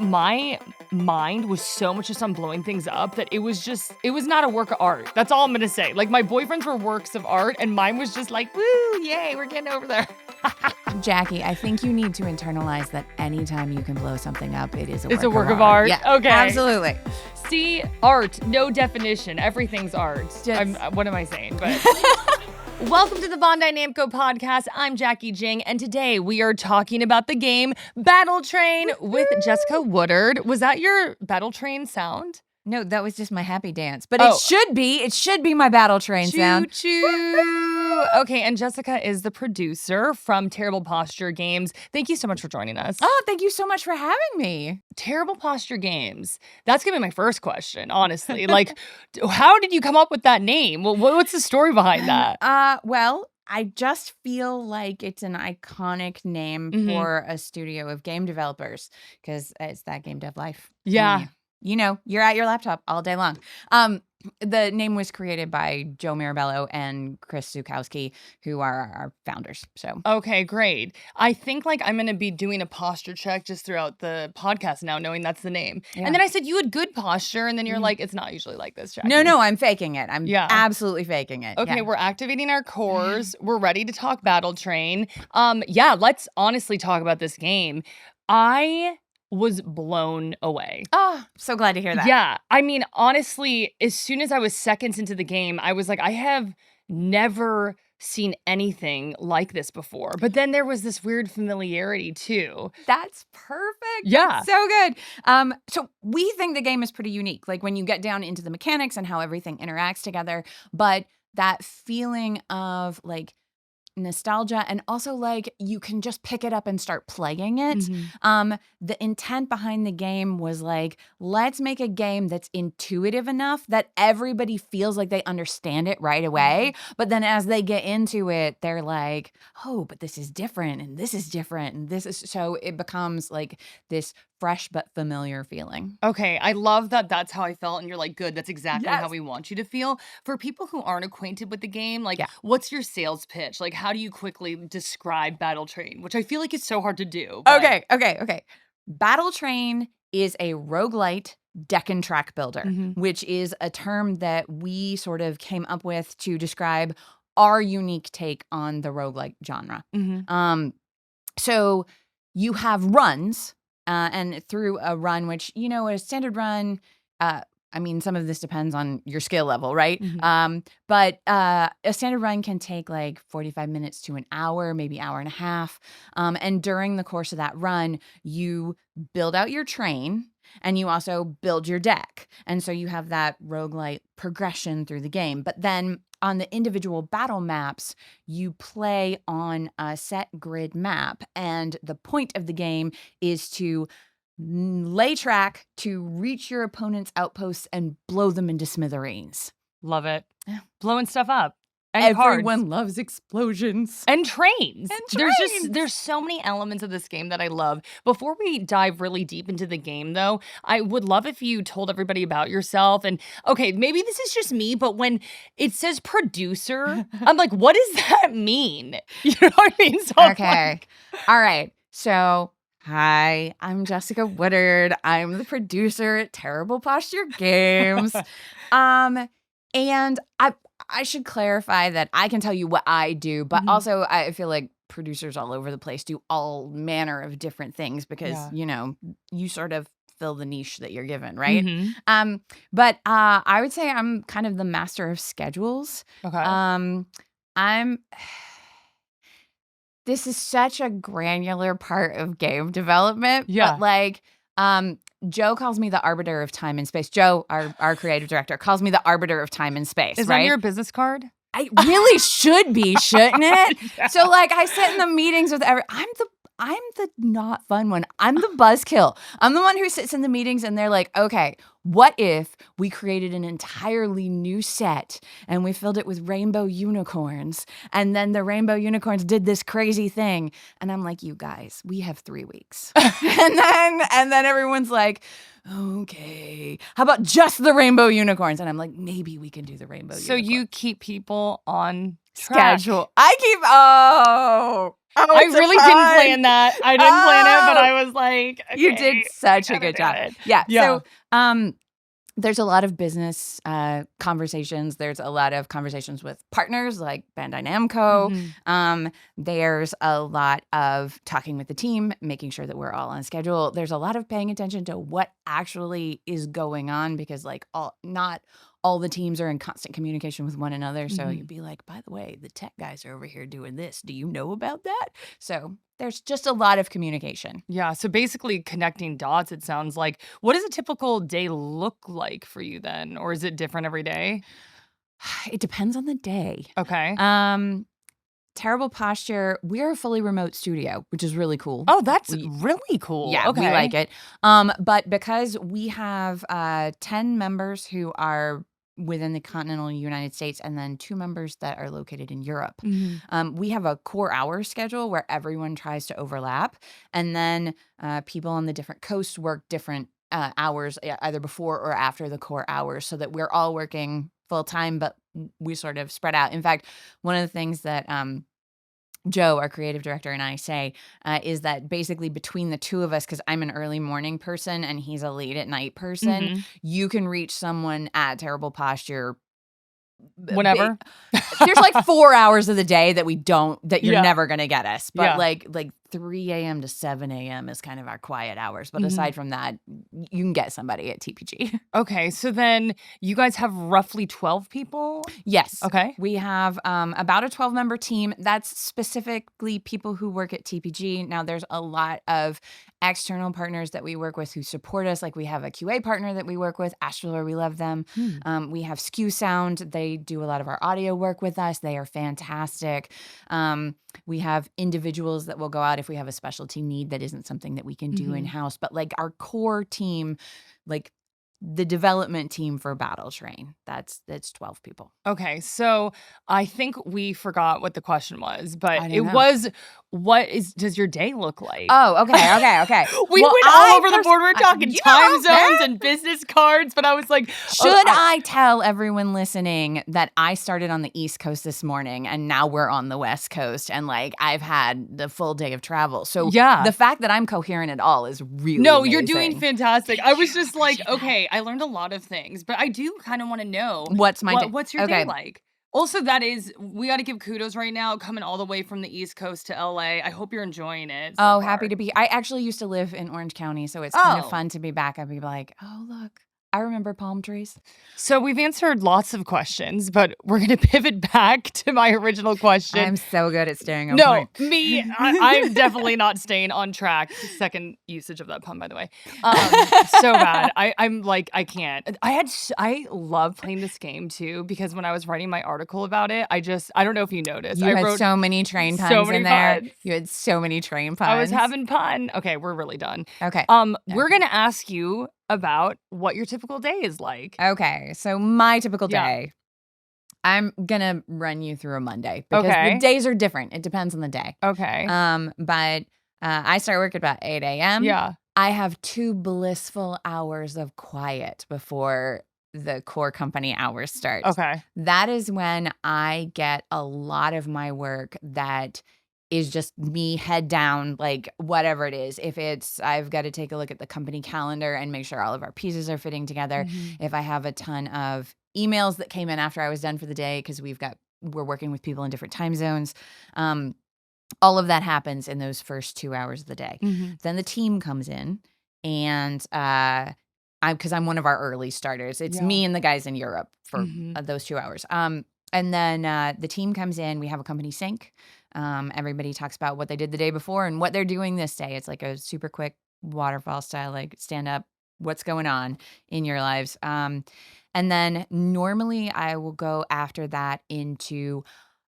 my mind was so much just on blowing things up that it was not a work of art. That's all I'm going to say. Like, my boyfriends were works of art, and mine was just like, woo, yay, we're getting over there. Jackie, I think you need to internalize that anytime you can blow something up, it is It's a work of art. Yeah, okay. Absolutely. See, art, no definition. Everything's art. What am I saying? But welcome to the Bandai Namco Podcast. I'm Jackie Jing, and today we are talking about the game Battle Train with Jessica Woodard. Was that your Battle Train sound? No, that was just my happy dance. But it should be my Battle Train sound. Choo-choo. Okay, and Jessica is the producer from Terrible Posture Games. Thank you so much for joining us. Oh, thank you so much for having me. Terrible Posture Games. That's going to be my first question, honestly. Like, how did you come up with that name? What's the story behind that? Well, I just feel like it's an iconic name for a studio of game developers because it's that game dev life. Yeah. You know, you're at your laptop all day long. The name was created by Joe Mirabello and Chris Zukowski, who are our founders. So okay, great. I think like I'm going to be doing a posture check just throughout the podcast now, knowing that's the name. Yeah. And then I said you had good posture, and then you're like, it's not usually like this, Jackie. No, I'm faking it. I'm absolutely faking it. Okay, we're activating our cores. We're ready to talk Battle Train. Let's honestly talk about this game. I was blown away. Oh, so glad to hear that. Yeah. I mean, honestly, as soon as I was seconds into the game, I was like, I have never seen anything like this before. But then there was this weird familiarity too. That's perfect. Yeah. That's so good. So we think the game is pretty unique, like when you get down into the mechanics and how everything interacts together. But that feeling of like nostalgia, and also like you can just pick it up and start playing it. The intent behind the game was like, let's make a game that's intuitive enough that everybody feels like they understand it right away. But then as they get into it, they're like, oh, but this is different, and this is different, and this is, so it becomes like this fresh but familiar feeling. Okay, I love that that's how I felt, and you're like, good, that's exactly how we want you to feel. For people who aren't acquainted with the game, like, what's your sales pitch? Like, how do you quickly describe Battle Train? Which I feel like is so hard to do. But... Okay. Battle Train is a roguelite deck and track builder, which is a term that we sort of came up with to describe our unique take on the roguelike genre. So you have runs, and through a run, which, you know, a standard run, I mean, some of this depends on your skill level, right? But a standard run can take like 45 minutes to an hour, maybe hour and a half. And during the course of that run, you build out your train, and you also build your deck. And so you have that roguelite progression through the game. But then on the individual battle maps, you play on a set grid map. And the point of the game is to lay track to reach your opponent's outposts and blow them into smithereens. Love it. Blowing stuff up. And everyone loves explosions. And trains. There's so many elements of this game that I love. Before we dive really deep into the game, though, I would love if you told everybody about yourself. And okay, maybe this is just me, but when it says producer, I'm like, what does that mean? You know what I mean? So okay. All right. So hi, I'm Jessica Woodard. I'm the producer at Terrible Posture Games. And I should clarify that I can tell you what I do, but also I feel like producers all over the place do all manner of different things because, you know, you sort of fill the niche that you're given, right? But I would say I'm kind of the master of schedules. Okay. This is such a granular part of game development. But like, Joe calls me the arbiter of time and space. Joe, our creative director, calls me the arbiter of time and space. Is that your business card? I really should be, shouldn't it? So like I sit in the meetings with I'm the not fun one. I'm the buzzkill. I'm the one who sits in the meetings and they're like, okay, what if we created an entirely new set and we filled it with rainbow unicorns, and then the rainbow unicorns did this crazy thing? And I'm like, you guys, we have 3 weeks. and then everyone's like, okay, how about just the rainbow unicorns? And I'm like, maybe we can do the rainbow unicorns. So you keep people on track. Schedule. I keep, Oh, I it's really didn't plan that. I didn't plan it, but I was like, okay, you did such a good job. Yeah. Yeah. So, there's a lot of business conversations. There's a lot of conversations with partners like Bandai Namco. There's a lot of talking with the team, making sure that we're all on schedule. There's a lot of paying attention to what actually is going on because not all the teams are in constant communication with one another. So you'd be like, by the way, the tech guys are over here doing this. Do you know about that? So there's just a lot of communication. Yeah. So basically connecting dots, it sounds like. What does a typical day look like for you then? Or is it different every day? It depends on the day. Okay. Terrible Posture, we're a fully remote studio, which is really cool. Oh, that's really cool. Yeah, okay. we like it. But because we have 10 members who are within the continental United States and then 2 members that are located in Europe, we have a core hour schedule where everyone tries to overlap. And then people on the different coasts work different hours, either before or after the core hours, so that we're all working full time, but we sort of spread out. In fact, one of the things that Joe, our creative director, and I say is that basically between the two of us, because I'm an early morning person and he's a late at night person, you can reach someone at Terrible Posture whenever. There's like 4 hours of the day that you're never going to get us. But like 3 a.m. to 7 a.m. is kind of our quiet hours. But aside from that, you can get somebody at TPG. Okay. So then you guys have roughly 12 people? Yes. Okay. We have about a 12-member team. That's specifically people who work at TPG. Now, there's a lot of external partners that we work with who support us. Like we have a QA partner that we work with, Astral, we love them. We have Skew Sound. They do a lot of our audio work with us. They are fantastic. We have individuals that will go out if we have a specialty need that isn't something that we can do in-house. But like our core team, like the development team for Battle Train, that's 12 people. Okay, so I think we forgot what the question was, but it was, does your day look like? Oh, okay. We went all over the board. We're talking time zones and business cards, but I was like, should I tell everyone listening that I started on the East Coast this morning and now we're on the West Coast and like I've had the full day of travel. So the fact that I'm coherent at all is really amazing. You're doing fantastic. I was just like, okay, I learned a lot of things, but I do kind of want to know what's your day like? Also, we got to give kudos right now, coming all the way from the East Coast to LA. I hope you're enjoying it. Happy to be. I actually used to live in Orange County, so it's kind of fun to be back and be like, oh, look, I remember palm trees. So we've answered lots of questions, but we're going to pivot back to my original question. I'm so good at staying on point. I'm definitely not staying on track. Second usage of that pun, by the way. So bad. I'm like, I can't. I love playing this game too, because when I was writing my article about it, I don't know if you noticed. You had so many train puns in there. You had so many train puns. I was having fun. Okay, we're really done. Okay. We're going to ask you about what your typical day is like. Okay, so my typical day, I'm gonna run you through a Monday because the days are different. It depends on the day. Okay. But I start work at about 8 a.m. Yeah. I have 2 blissful hours of quiet before the core company hours start. Okay. That is when I get a lot of my work that is just me head down, like whatever it is. If it's, I've got to take a look at the company calendar and make sure all of our pieces are fitting together. If I have a ton of emails that came in after I was done for the day, because we're working with people in different time zones. All of that happens in those first 2 hours of the day. Then the team comes in and, because I'm one of our early starters. It's me and the guys in Europe for those 2 hours. And then the team comes in, we have a company sync. Everybody talks about what they did the day before and what they're doing this day. It's like a super quick waterfall style, like stand up, what's going on in your lives. And then normally I will go after that into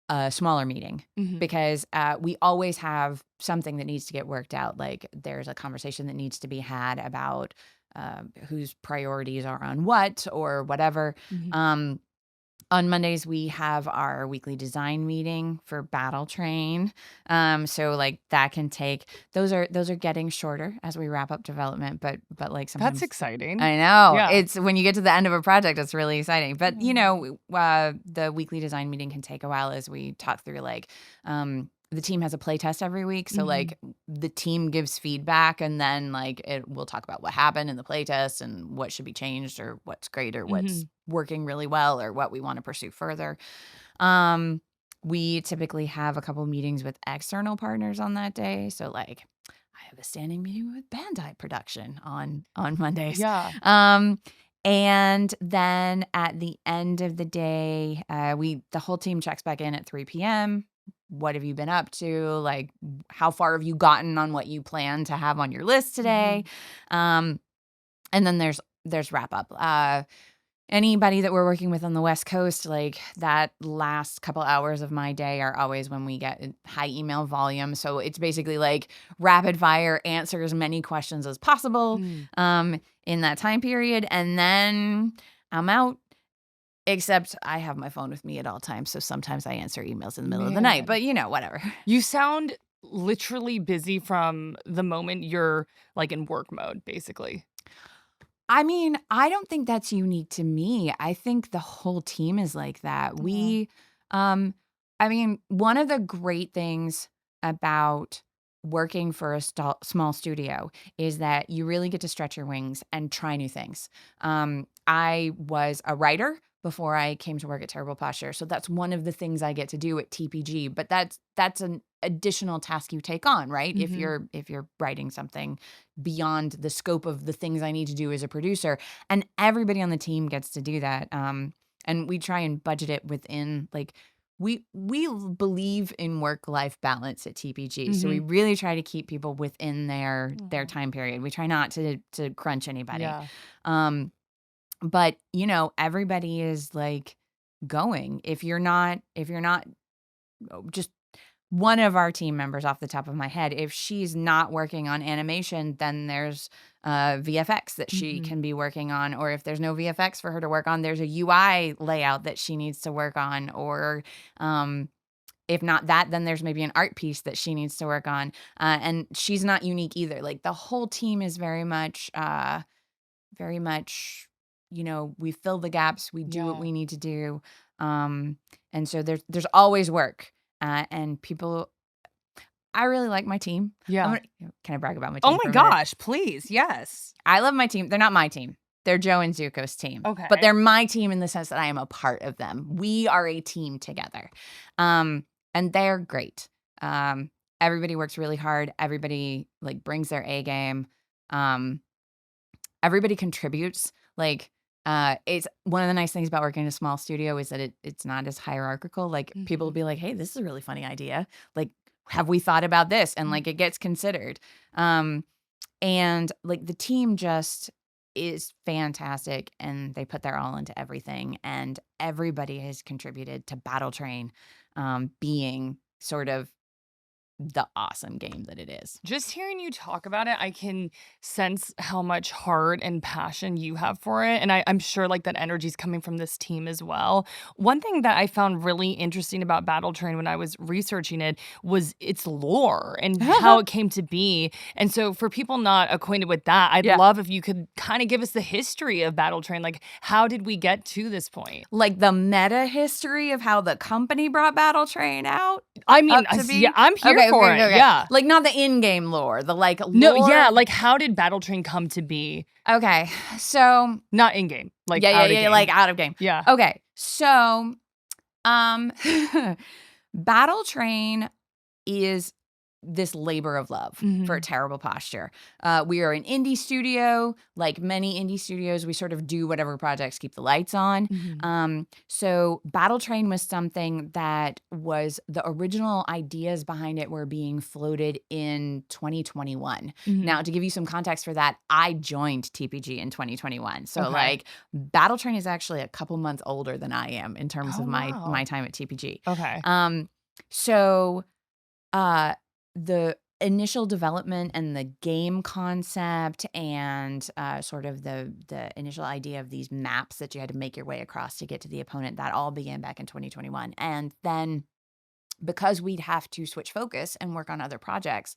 a smaller meeting because we always have something that needs to get worked out. Like there's a conversation that needs to be had about whose priorities are on what or whatever. On Mondays, we have our weekly design meeting for Battle Train. So like that can take, those are getting shorter as we wrap up development, but like sometimes. That's exciting. I know. Yeah. It's when you get to the end of a project, it's really exciting. But the weekly design meeting can take a while as we talk through like, the team has a play test every week. So, Mhm. like, the team gives feedback, and then, like, we'll talk about what happened in the play test and what should be changed or what's great or what's Mhm. working really well or what we want to pursue further. Um, we typically have a couple meetings with external partners on that day. So, like, I have a standing meeting with Bandai production on Mondays. Yeah. And then at the end of the day, the whole team checks back in at 3 p.m. What have you been up to? Like, how far have you gotten on what you plan to have on your list today? And then there's wrap up. Anybody that we're working with on the West Coast, like, that last couple hours of my day are always when we get high email volume. So it's basically like rapid fire, answer as many questions as possible in that time period. And then I'm out, except I have my phone with me at all times. So sometimes I answer emails in the middle of the night, but whatever. You sound literally busy from the moment you're, like, in work mode, basically. I mean, I don't think that's unique to me. I think the whole team is like that. I mean, one of the great things about working for a small studio is that you really get to stretch your wings and try new things. I was a writer before I came to work at Terrible Posture, so that's one of the things I get to do at TPG. But that's an additional task you take on, right? If you're writing something beyond the scope of the things I need to do as a producer. And everybody on the team gets to do that. And we try and budget it within, like, we believe in work-life balance at TPG. So we really try to keep people within their time period. We try not to crunch anybody. Yeah. But everybody is, like, going. If you're not just one of our team members off the top of my head, if she's not working on animation, then there's VFX that she can be working on. Or if there's no VFX for her to work on, there's a UI layout that she needs to work on. Or if not that, then there's maybe an art piece that she needs to work on. And she's not unique either. Like, the whole team is very much, we fill the gaps, we do what we need to do. And so there's always work. And people, I really like my team. Yeah. Can I brag about my team? Oh my for a minute? gosh, please. Yes. I love my team. They're not my team. They're Joe and Zuko's team. Okay. But they're my team in the sense that I am a part of them. We are a team together. And they're great. Everybody works really hard. Everybody, like, brings their A game. Everybody contributes. Like, it's one of the nice things about working in a small studio is that it's not as hierarchical. Like, people will be like, hey, this is a really funny idea. Like, have we thought about this? And, like, it gets considered. And, like, the team just is fantastic, and they put their all into everything. And everybody has contributed to Battle Train being sort of the awesome game that it is. Just hearing you talk about it, I can sense how much heart and passion you have for it. And I'm sure, like, that energy is coming from this team as well. One thing that I found really interesting about Battle Train when I was researching it was its lore and how it came to be. And so for people not acquainted with that, I'd love if you could kind of give us the history of Battle Train. Like, how did we get to this point? Like, the meta history of how the company brought Battle Train out? I mean, yeah, I'm here for it. Okay. Yeah. Like, not the in-game lore, the, like, lore. No, yeah, like, how did Battle Train come to be? Okay, so Not in-game, like, yeah, out of game. like, out of game. Yeah. Okay, so Battle Train is this labor of love for Terrible Posture. We are an indie studio. Like many indie studios, we sort of do whatever projects keep the lights on. So Battle Train was something that was the original ideas behind it were being floated in 2021. Now, to give you some context for that, I joined TPG in 2021. So like, Battle Train is actually a couple months older than I am in terms of my time at TPG. Okay. So the initial development and the game concept and sort of the initial idea of these maps that you had to make your way across to get to the opponent, that all began back in 2021. And then because we'd have to switch focus and work on other projects,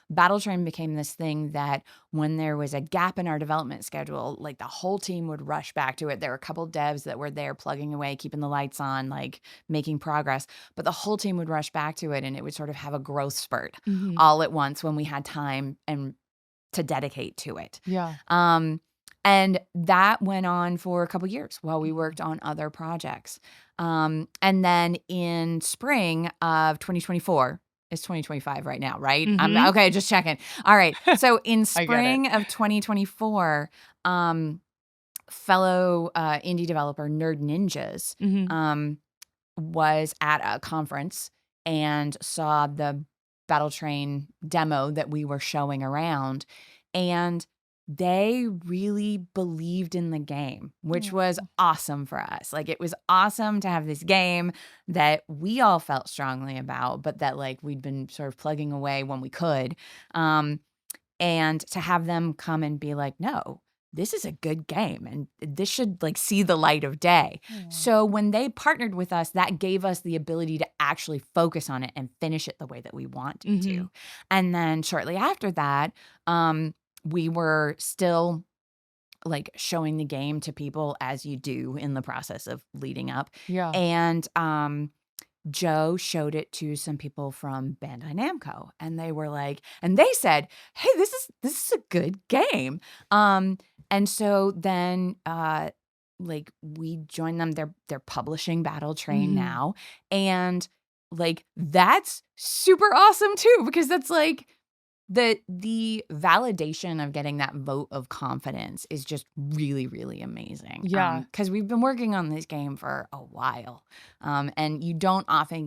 Battle Train became this thing that when there was a gap in our development schedule, like the whole team would rush back to it. There were a couple devs that were there plugging away, keeping the lights on, like making progress, but the whole team would rush back to it, and it would sort of have a growth spurt all at once when we had time and to dedicate to it. Yeah. And that went on for a couple years while we worked on other projects. And then in spring of 2024, it's 2025 right now, right? Okay, just checking. All right. So in spring of 2024, fellow indie developer Nerd Ninjas was at a conference and saw the Battle Train demo that we were showing around, and they really believed in the game, which was awesome for us. Like, it was awesome to have this game that we all felt strongly about, but that like we'd been sort of plugging away when we could. And to have them come and be like, no, this is a good game and this should like see the light of day. So when they partnered with us, that gave us the ability to actually focus on it and finish it the way that we wanted to. And then shortly after that, we were still like showing the game to people as you do in the process of leading up. Yeah. And Joe showed it to some people from Bandai Namco, and they were like, and they said, hey, this is a good game. And so then like we joined them. They're publishing Battle Train now. And like that's super awesome too, because that's like the validation of getting that vote of confidence is just really, really amazing. Yeah. Because we've been working on this game for a while. And you don't often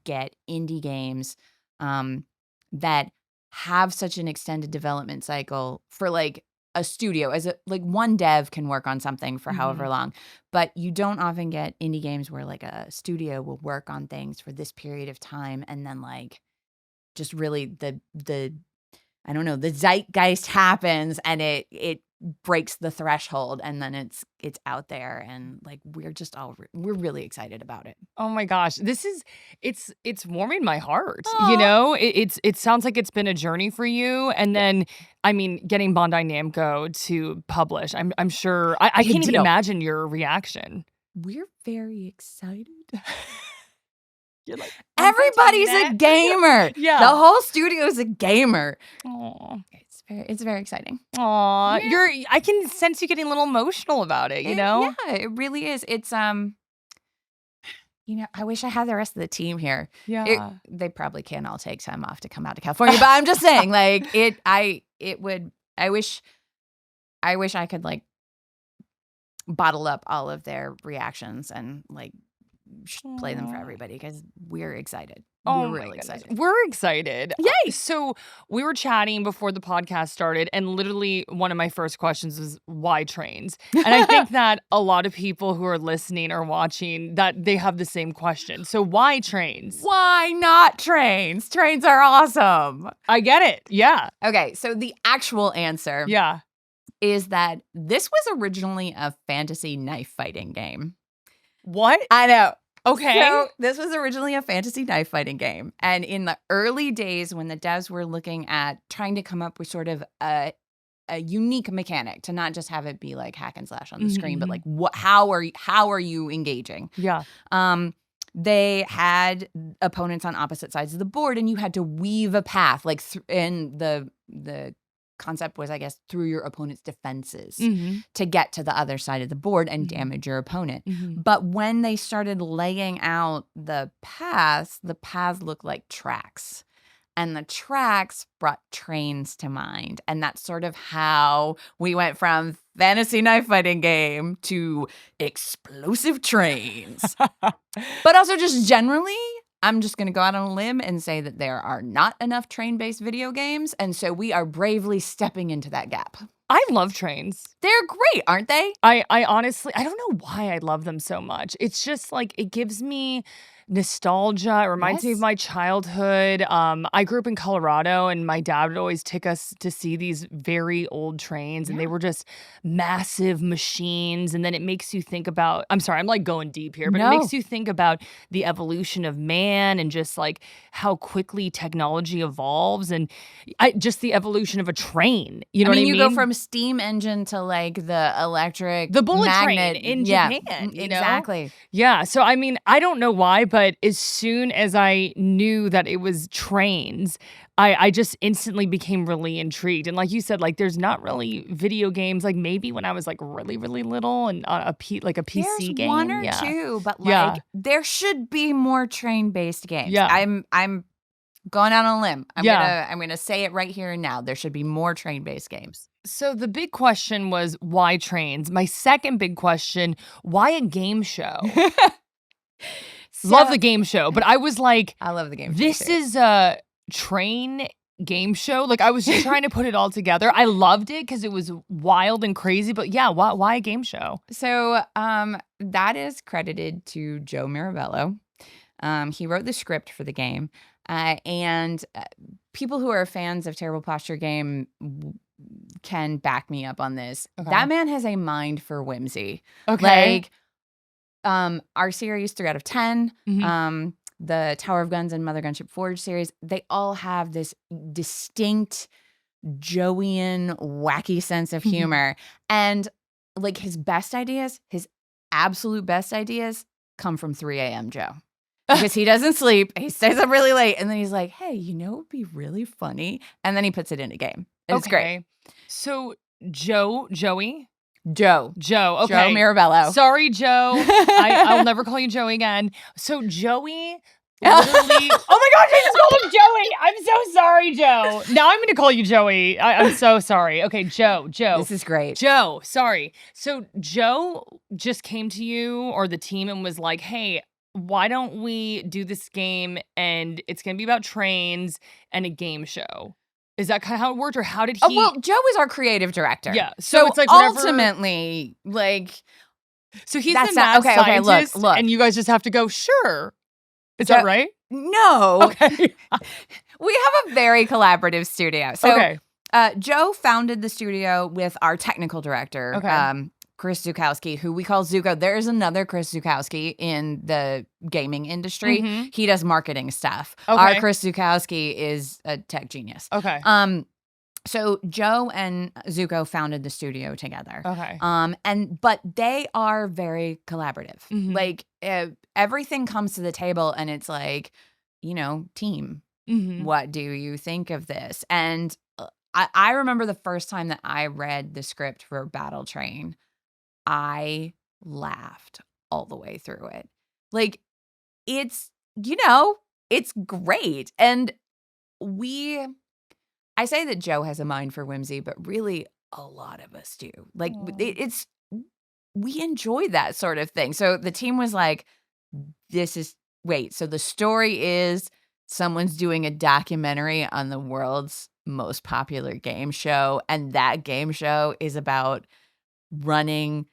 get indie games that have such an extended development cycle for like a studio. Like one dev can work on something for however long, but you don't often get indie games where like a studio will work on things for this period of time, and then like just really the I don't know, the zeitgeist happens and it breaks the threshold, and then it's out there, and like we're really excited about it. Oh my gosh, it's warming my heart. You know, it sounds like it's been a journey for you, and then I mean, getting Bandai Namco to publish, I'm sure I can't even imagine your reaction. We're very excited. You're like, everybody's a gamer. Yeah. The whole studio is a gamer. Aww. It's very exciting. Aww. Yeah. I can sense you getting a little emotional about it, you know? Yeah, it really is. It's you know, I wish I had the rest of the team here. Yeah. They probably can't all take time off to come out to California, but I'm just saying, like, I wish I could like bottle up all of their reactions and like play them for everybody, because we're excited. Oh, we're really excited. We're excited. Yay! So we were chatting before the podcast started, and literally one of my first questions was, why trains? And I think that a lot of people who are listening or watching, that they have the same question. So why trains? Why not trains? Trains are awesome. I get it. Yeah. Okay, so the actual answer is that this was originally a fantasy knife fighting game. What? I know. Okay. So this was originally a fantasy knife fighting game. And in the early days when the devs were looking at trying to come up with sort of a unique mechanic to not just have it be like hack and slash on the screen, but like how are you engaging? Yeah. They had opponents on opposite sides of the board, and you had to weave a path, like and the concept was, I guess, through your opponent's defenses to get to the other side of the board and damage your opponent. But when they started laying out the paths looked like tracks. And the tracks brought trains to mind. And that's sort of how we went from fantasy knife fighting game to explosive trains. But also just generally, I'm just going to go out on a limb and say that there are not enough train-based video games, and so we are bravely stepping into that gap. I love trains. They're great, aren't they? I honestly, I don't know why I love them so much. It's just like, it gives me nostalgia. It reminds me of Yes. my childhood. I grew up in Colorado, and my dad would always take us to see these very old trains, and they Yeah. were just massive machines. And then it makes you think about, I'm sorry, I'm like going deep here, but it No. makes you think about the evolution of man and just like how quickly technology evolves and just the evolution of a train. You know I mean, what I you mean? go from steam engine to like the electric The bullet magnet. train in Yeah, Japan, you know? exactly. Yeah, so I mean, I don't know why, but as soon as I knew that it was trains, I just instantly became really intrigued. And like you said, like there's not really video games, like maybe when I was like really, really little and like a PC There's game. one or Yeah. two, but Yeah. like there should be more train-based games. Yeah. I'm going out on a limb. Yeah. I'm gonna say it right here and now. There should be more train-based games. So the big question was why trains? My second big question, why a game show? Love the game show, but I was like, I love the game show. this too. is a train game show. Like I was just trying to put it all together. I loved it because it was wild and crazy, but yeah, why a game show? So that is credited to Joe Mirabello. He wrote the script for the game. And people who are fans of Terrible Posture Game can back me up on this. Okay. That man has a mind for whimsy. Okay. Like, our series 3 out of 10, Mhm. the Tower of Guns and Mother Gunship Forge series, they all have this distinct Joeyan wacky sense of humor. And like his absolute best ideas come from 3 a.m. Joe. Because he doesn't sleep, he stays up really late, and then he's like, hey, you know, it'd be really funny. And then he puts it in a game. And It's great. So Joey? Joe. Okay. Joe Mirabello. Sorry, Joe. I'll never call you Joey again. So Joey literally. Oh my gosh, I just called him Joey. I'm so sorry, Joe. Now I'm going to call you Joey. I'm so sorry. Okay, Joe. This is great. Joe, sorry. So Joe just came to you or the team and was like, hey, why don't we do this game and it's going to be about trains and a game show? Is that kind of how it worked, or how did he? Oh, well, Joe is our creative director. Yeah. So it's like whatever. Ultimately, like, So he's that's the mad not- okay, scientist, look. and you guys just have to go, sure. Is Joe- that right? no. Okay. We have a very collaborative studio. So Okay. Joe founded the studio with our technical director, Okay. Chris Zukowski, who we call Zuko. There is another Chris Zukowski in the gaming industry. Mhm. He does marketing stuff. Okay. Our Chris Zukowski is a tech genius. Okay. So Joe and Zuko founded the studio together. Okay. But they are very collaborative. Mhm. Like everything comes to the table and it's like, you know, team, Mhm. what do you think of this? And I remember the first time that I read the script for Battle Train, I laughed all the way through it. Like it's, you know, it's great. And I say that Joe has a mind for whimsy, but really a lot of us do. Like we enjoy that sort of thing. So the team was like, so the story is someone's doing a documentary on the world's most popular game show. And that game show is about running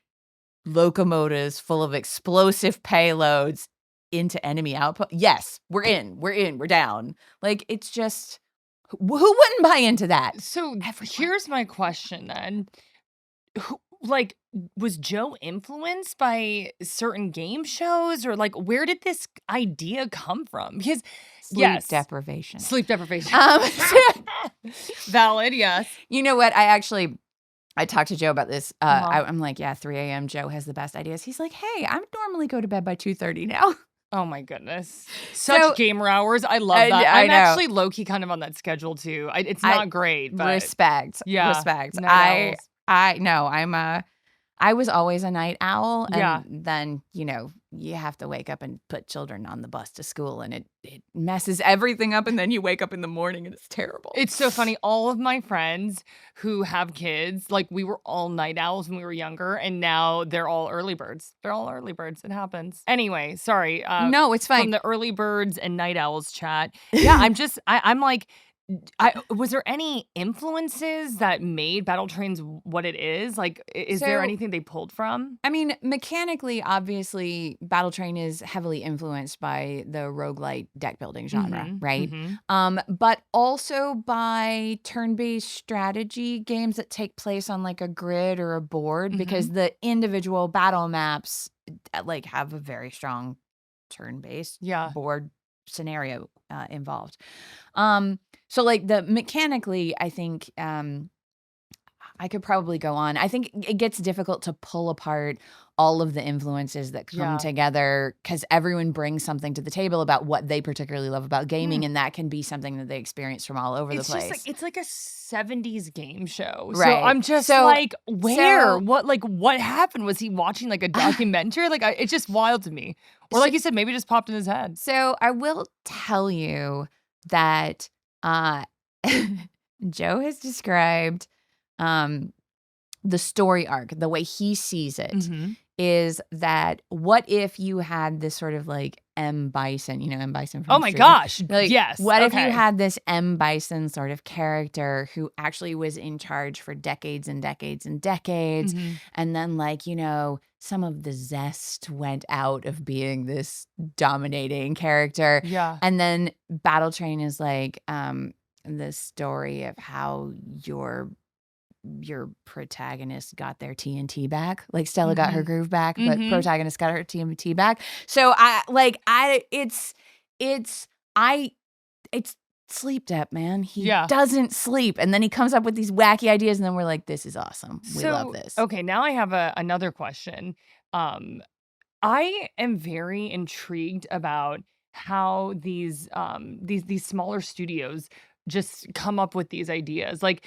locomotives full of explosive payloads into enemy output. Yes, we're down. Like, it's just, who wouldn't buy into that? So Everyone. here's my question then. Was Joe influenced by certain game shows, or like where did this idea come from? Because Sleep deprivation. Sleep deprivation. Valid, yes. You know what? I talked to Joe about this. I'm like, yeah, 3 a.m. Joe has the best ideas. He's like, hey, I normally go to bed by 2:30 now. Oh my goodness. Such gamer hours. I love that. I I'm know. actually low-key kind of on that schedule too. It's not great, but Respect. yeah, Respect. night owls. I was always a night owl. And Yeah. then, you know, you have to wake up and put children on the bus to school and it messes everything up. And then you wake up in the morning and it's terrible. It's so funny. All of my friends who have kids, like we were all night owls when we were younger, and now they're all early birds. They're all early birds. It happens. Anyway, sorry. No, it's fine. From the early birds and night owls chat. Yeah, I'm like, Was there any influences that made Battle Trains what it is? Like, is there So, anything they pulled from? I mean, mechanically, obviously, Battle Train is heavily influenced by the roguelite deck building genre, Mhm, right? mhm. But also by turn-based strategy games that take place on like a grid or a board, because Mhm. the individual battle maps like have a very strong turn-based Yeah. board scenario involved. So like the mechanically, I think I could probably go on. I think it gets difficult to pull apart all of the influences that come Yeah. together because everyone brings something to the table about what they particularly love about gaming, Hmm. and that can be something that they experience from all over the It's just place. it's like a 70s game show. So Right. I'm just So like, where? so What happened? Was he watching like a documentary? Like it's just wild to me. Or so like you said, maybe it just popped in his head. so I will tell you that uh Joe has described um the story arc, the way he sees it, Mhm. is that what if you had this sort of like M. Bison, M. Bison Oh from my Street Fighter? gosh. Like, Yes. what if you Okay. had this M. Bison sort of character who actually was in charge for decades and decades and decades? Mhm. And then, like, some of the zest went out of being this dominating character. Yeah. And then Battle Train is like, the story of how your protagonist got their TNT back. Like Stella got her Mhm. groove back, but Mhm. protagonist got her TNT back. So I it's sleep debt, man. He Yeah. doesn't sleep. And then he comes up with these wacky ideas and then we're like, this is awesome. We love So, this. okay, now I have another question. Um, I am very intrigued about how these smaller studios just come up with these ideas. Like,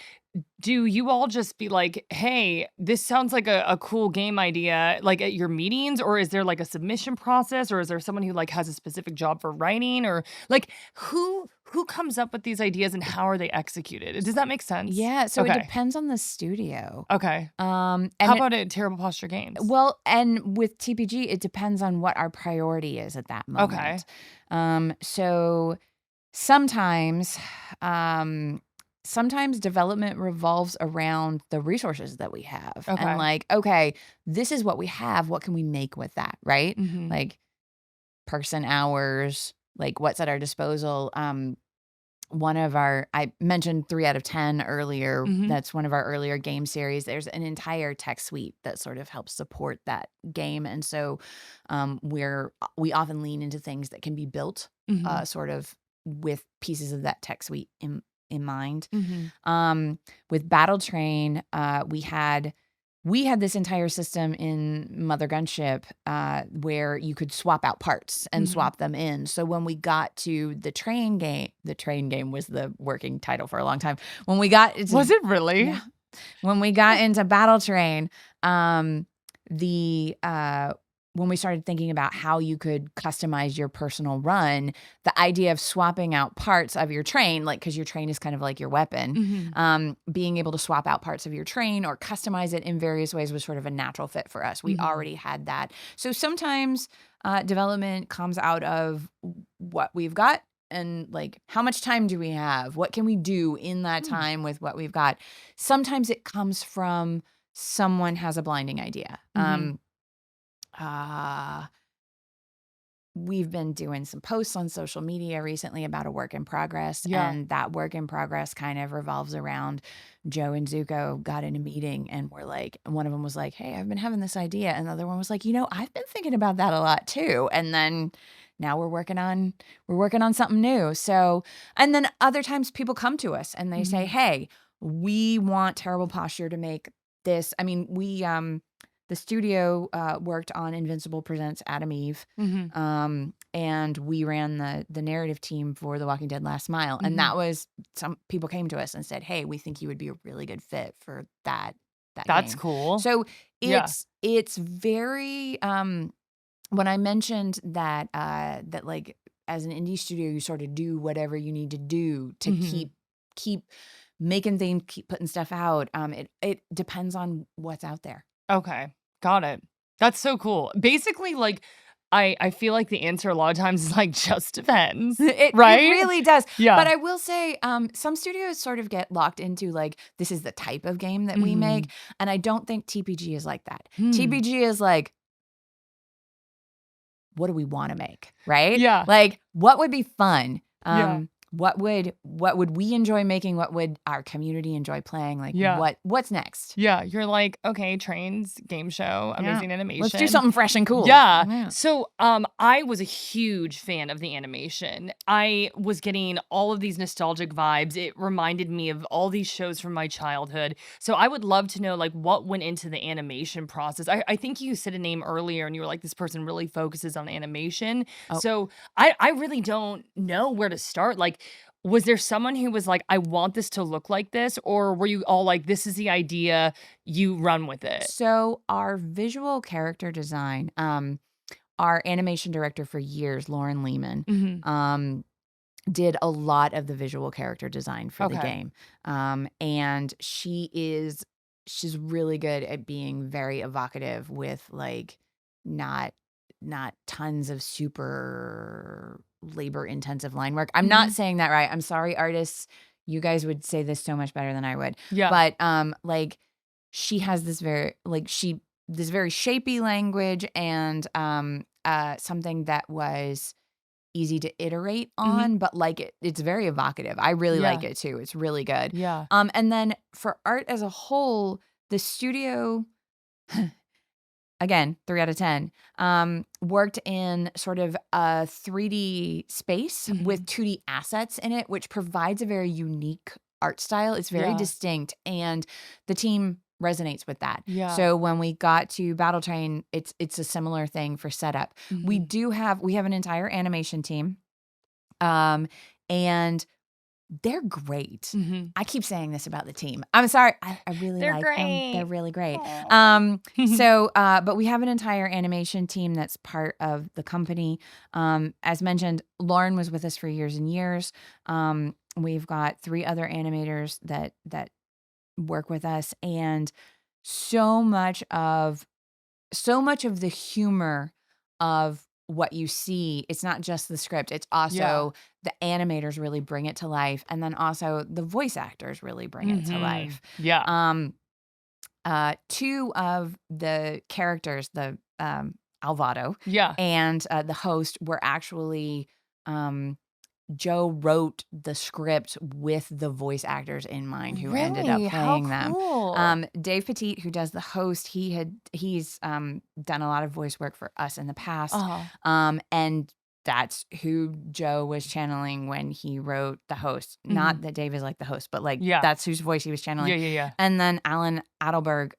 do you all just be like, "Hey, this sounds like a cool game idea," like at your meetings, or is there like a submission process, or is there someone who like has a specific job for writing, or like who comes up with these ideas and how are they executed? Does that make sense? Yeah, so it Okay. depends on the studio. Okay. How And about at Terrible Posture Games? well, and with TPG, it depends on what our priority is at that Okay. moment. So sometimes, sometimes development revolves around the resources that we have, and Okay. like, okay, this is what we have. What can we make with that? Right? Mhm. Like person hours, like what's at our disposal. I mentioned 3 out of 10 earlier. Mhm. That's one of our earlier game series. There's an entire tech suite that sort of helps support that game. And so we often lean into things that can be built Mhm. sort of with pieces of that tech suite in mind. Mhm. With Battle Train, we had this entire system in Mother Gunship where you could swap out parts and Mhm. swap them in. So when we got to the train game was the working title for a long time. When we got into Was it really? yeah, when we got into Battle Train, the when we started thinking about how you could customize your personal run, the idea of swapping out parts of your train, like because your train is kind of like your weapon, Mhm. being able to swap out parts of your train or customize it in various ways was sort of a natural fit for us. We Mhm. already had that. So sometimes development comes out of what we've got and like how much time do we have? What can we do in that Hmm. time with what we've got? Sometimes it comes from someone has a blinding idea. Mhm. Uh, we've been doing some posts on social media recently about a work in progress, Yeah. and that work in progress kind of revolves around Joe and Zuko got in a meeting and we're like, one of them was like, hey, I've been having this idea. And the other one was like, I've been thinking about that a lot too. And then now we're working on something new. So, and then other times people come to us and they say, Mhm. hey, we want Terrible Posture to make this. I mean, the studio worked on Invincible Presents Adam Eve, Mhm. and we ran the narrative team for The Walking Dead Last Mile. And Mhm. that was some people came to us and said, hey, we think you would be a really good fit for that That's game. cool. So Yeah. it's very when I mentioned that like as an indie studio, you sort of do whatever you need to do to Mhm. keep making things, keep putting stuff out. It depends on what's out there. Okay. Got it. That's so cool. Basically, like, I feel like the answer a lot of times is like just depends. It right? really does. Yeah. But I will say, some studios sort of get locked into like, this is the type of game that we make. And I don't think TPG is like that. TPG is like, what do we want to make? Right? Yeah. Like, what would be fun? Yeah. What would we enjoy making? What would our community enjoy playing? Like, what's next? Yeah, you're like, okay, trains, game show, amazing animation. Let's do something fresh and cool. Yeah. So, I was a huge fan of the animation. I was getting all of these nostalgic vibes. It reminded me of all these shows from my childhood. So I would love to know like what went into the animation process. I think you said a name earlier and you were like, this person really focuses on animation. Oh. So I really don't know where to start. Like, was there someone who was like, I want this to look like this? Or were you all like, this is the idea, you run with it? So our visual character design, our animation director for years, Lauren Lehman, did a lot of the visual character design for the game. And she's really good at being very evocative with like not tons of super labor intensive line work. I'm not saying that right. I'm sorry, artists. You guys would say this so much better than I would. Yeah. But like she has this very shapy language and something that was easy to iterate on, but like it's very evocative. I really like it too. It's really good. Yeah. And then for art as a whole, the studio again, 3 out of 10, worked in sort of a 3D space with 2D assets in it, which provides a very unique art style. It's very distinct, and the team resonates with that. Yeah. So when we got to Battle Train, it's a similar thing for setup. We have an entire animation team, and they're great. I keep saying this about the team. I'm sorry. I really like them. They're really great. But we have an entire animation team that's part of the company. As mentioned, Lauren was with us for years and years. We've got 3 other animators that work with us, and so much of the humor of what you see, it's not just the script, it's also the animators really bring it to life, and then also the voice actors really bring it to life. 2 of the characters, the Alvado and the host, were actually Joe wrote the script with the voice actors in mind who ended up playing them. Dave Petit, who does the host, he's done a lot of voice work for us in the past. And that's who Joe was channeling when he wrote the host. Not that Dave is like the host, but like that's whose voice he was channeling. And then Alan Adelberg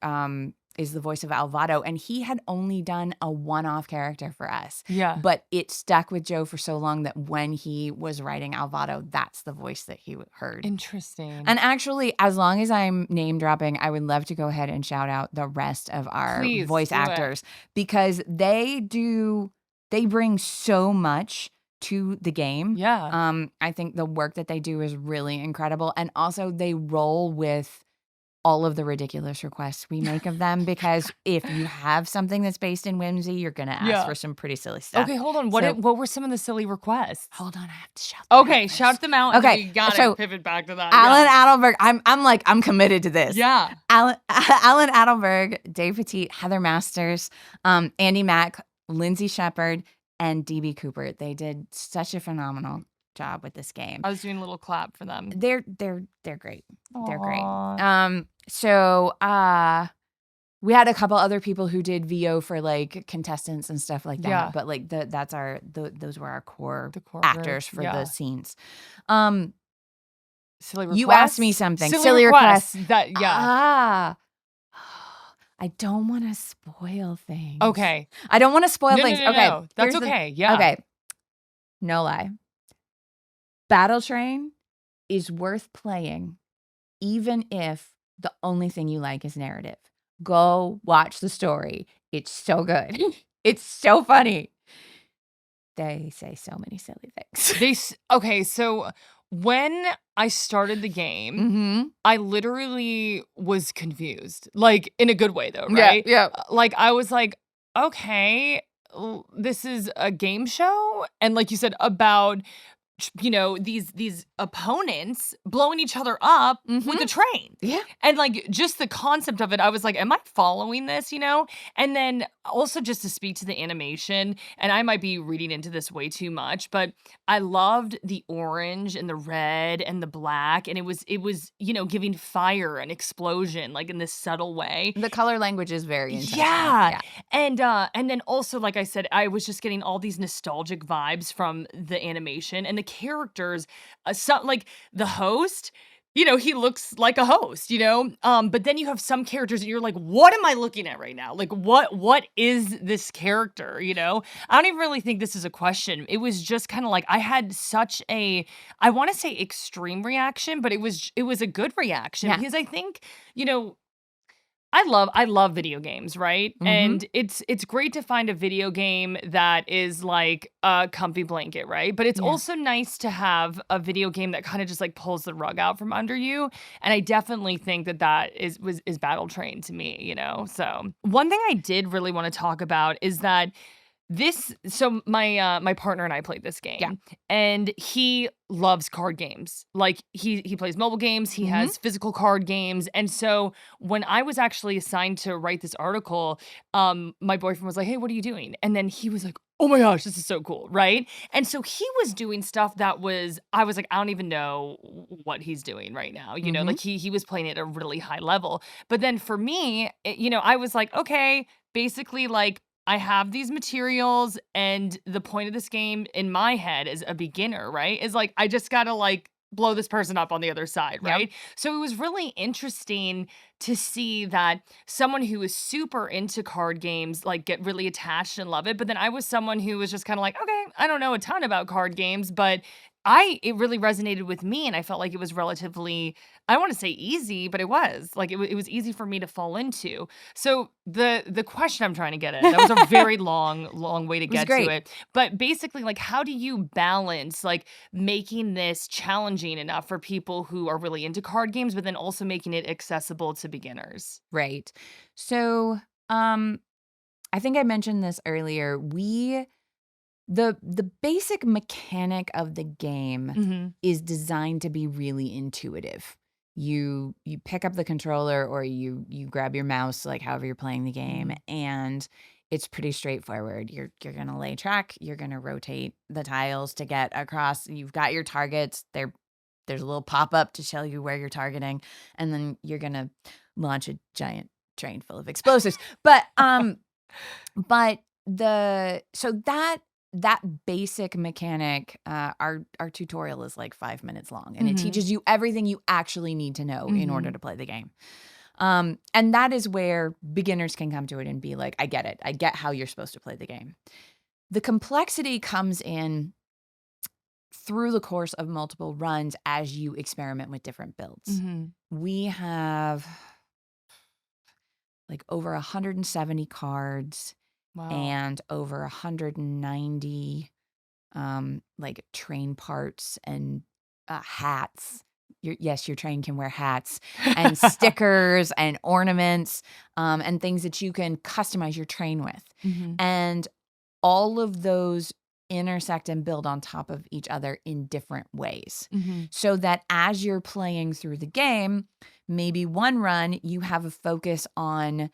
is the voice of Alvado, and he had only done a one-off character for us. But it stuck with Joe for so long that when he was writing Alvado, that's the voice that he heard. Interesting. And actually, as long as I'm name dropping, I would love to go ahead and shout out the rest of our voice actors, because they bring so much to the game. I think the work that they do is really incredible, and also they roll with all of the ridiculous requests we make of them, because if you have something that's based in whimsy, you're going to ask for some pretty silly stuff. Okay, hold on. What were some of the silly requests? Hold on, I have to shout them out. Shout them out. Okay, you got to pivot back to that. Alan Adelberg, I'm committed to this. Alan Adelberg, Dave Petit, Heather Masters, Andy Mack, Lindsay Shepard, and DB Cooper. They did such a phenomenal job with this game. I was doing a little clap for them. They're great. Aww. They're great. So we had a couple other people who did VO for like contestants and stuff like that. But like those were our core actors for the scenes. Silly requests? You asked me something. Silly requests. I don't want to spoil things. Okay. I don't want to spoil things. Okay. No. That's okay. Okay. No lie. Battle Train is worth playing, even if the only thing you like is narrative. Go watch the story. It's so good. It's so funny. They say so many silly things. So when I started the game, I literally was confused. Like, in a good way, though, right? Yeah. Like, I was like, okay, this is a game show, and like you said, about these opponents blowing each other up with a train. Yeah. And like just the concept of it, I was like, am I following this, And then also just to speak to the animation, and I might be reading into this way too much, but I loved the orange and the red and the black, and it was, giving fire and explosion like in this subtle way. The color language is very intentional. Yeah. And then also, like I said, I was just getting all these nostalgic vibes from the animation and the characters. Like the host, he looks like a host, but then you have some characters and you're like, what am I looking at right now? Like, what is this character? I don't even really think this is a question. It was just kind of like I had such I want to say extreme reaction, but it was a good reaction because I think, I love video games, right? And it's great to find a video game that is like a comfy blanket, right? But it's also nice to have a video game that kind of just like pulls the rug out from under you. And I definitely think that is Battle Train to me, So one thing I did really want to talk about is that so my partner and I played this game, and he loves card games. Like he plays mobile games, he has physical card games, and so when I was actually assigned to write this article, my boyfriend was like, "Hey, what are you doing?" And then he was like, "Oh my gosh, this is so cool," right? And so he was doing stuff I was like, I don't even know what he's doing right now, like he was playing at a really high level. But then for me, I was like, okay, basically like I have these materials, and the point of this game in my head as a beginner, right, is like I just gotta like blow this person up on the other side, right? So it was really interesting to see that someone who is super into card games like get really attached and love it, but then I was someone who was just kind of like, okay, I don't know a ton about card games, but it really resonated with me, and I felt like it was relatively, I don't want to say easy, but it was like it was easy for me to fall into. So the question I'm trying to get at, that was a very long way to get to it. But basically, like, how do you balance like making this challenging enough for people who are really into card games, but then also making it accessible to beginners? Right. So, I think I mentioned this earlier. The basic mechanic of the game is designed to be really intuitive. You pick up the controller, or you grab your mouse, like however you're playing the game, and it's pretty straightforward. You're gonna lay track, you're gonna rotate the tiles to get across. You've got your targets. There's a little pop-up to tell you where you're targeting, and then you're gonna launch a giant train full of explosives. But that basic mechanic, our tutorial is like 5 minutes long, and it teaches you everything you actually need to know in order to play the game. And that is where beginners can come to it and be like, I get it. I get how you're supposed to play the game. The complexity comes in through the course of multiple runs as you experiment with different builds. We have like over 170 cards. Wow. And over 190 like train parts and hats. Your train can wear hats and stickers and ornaments and things that you can customize your train with. And all of those intersect and build on top of each other in different ways. So that as you're playing through the game, maybe one run you have a focus on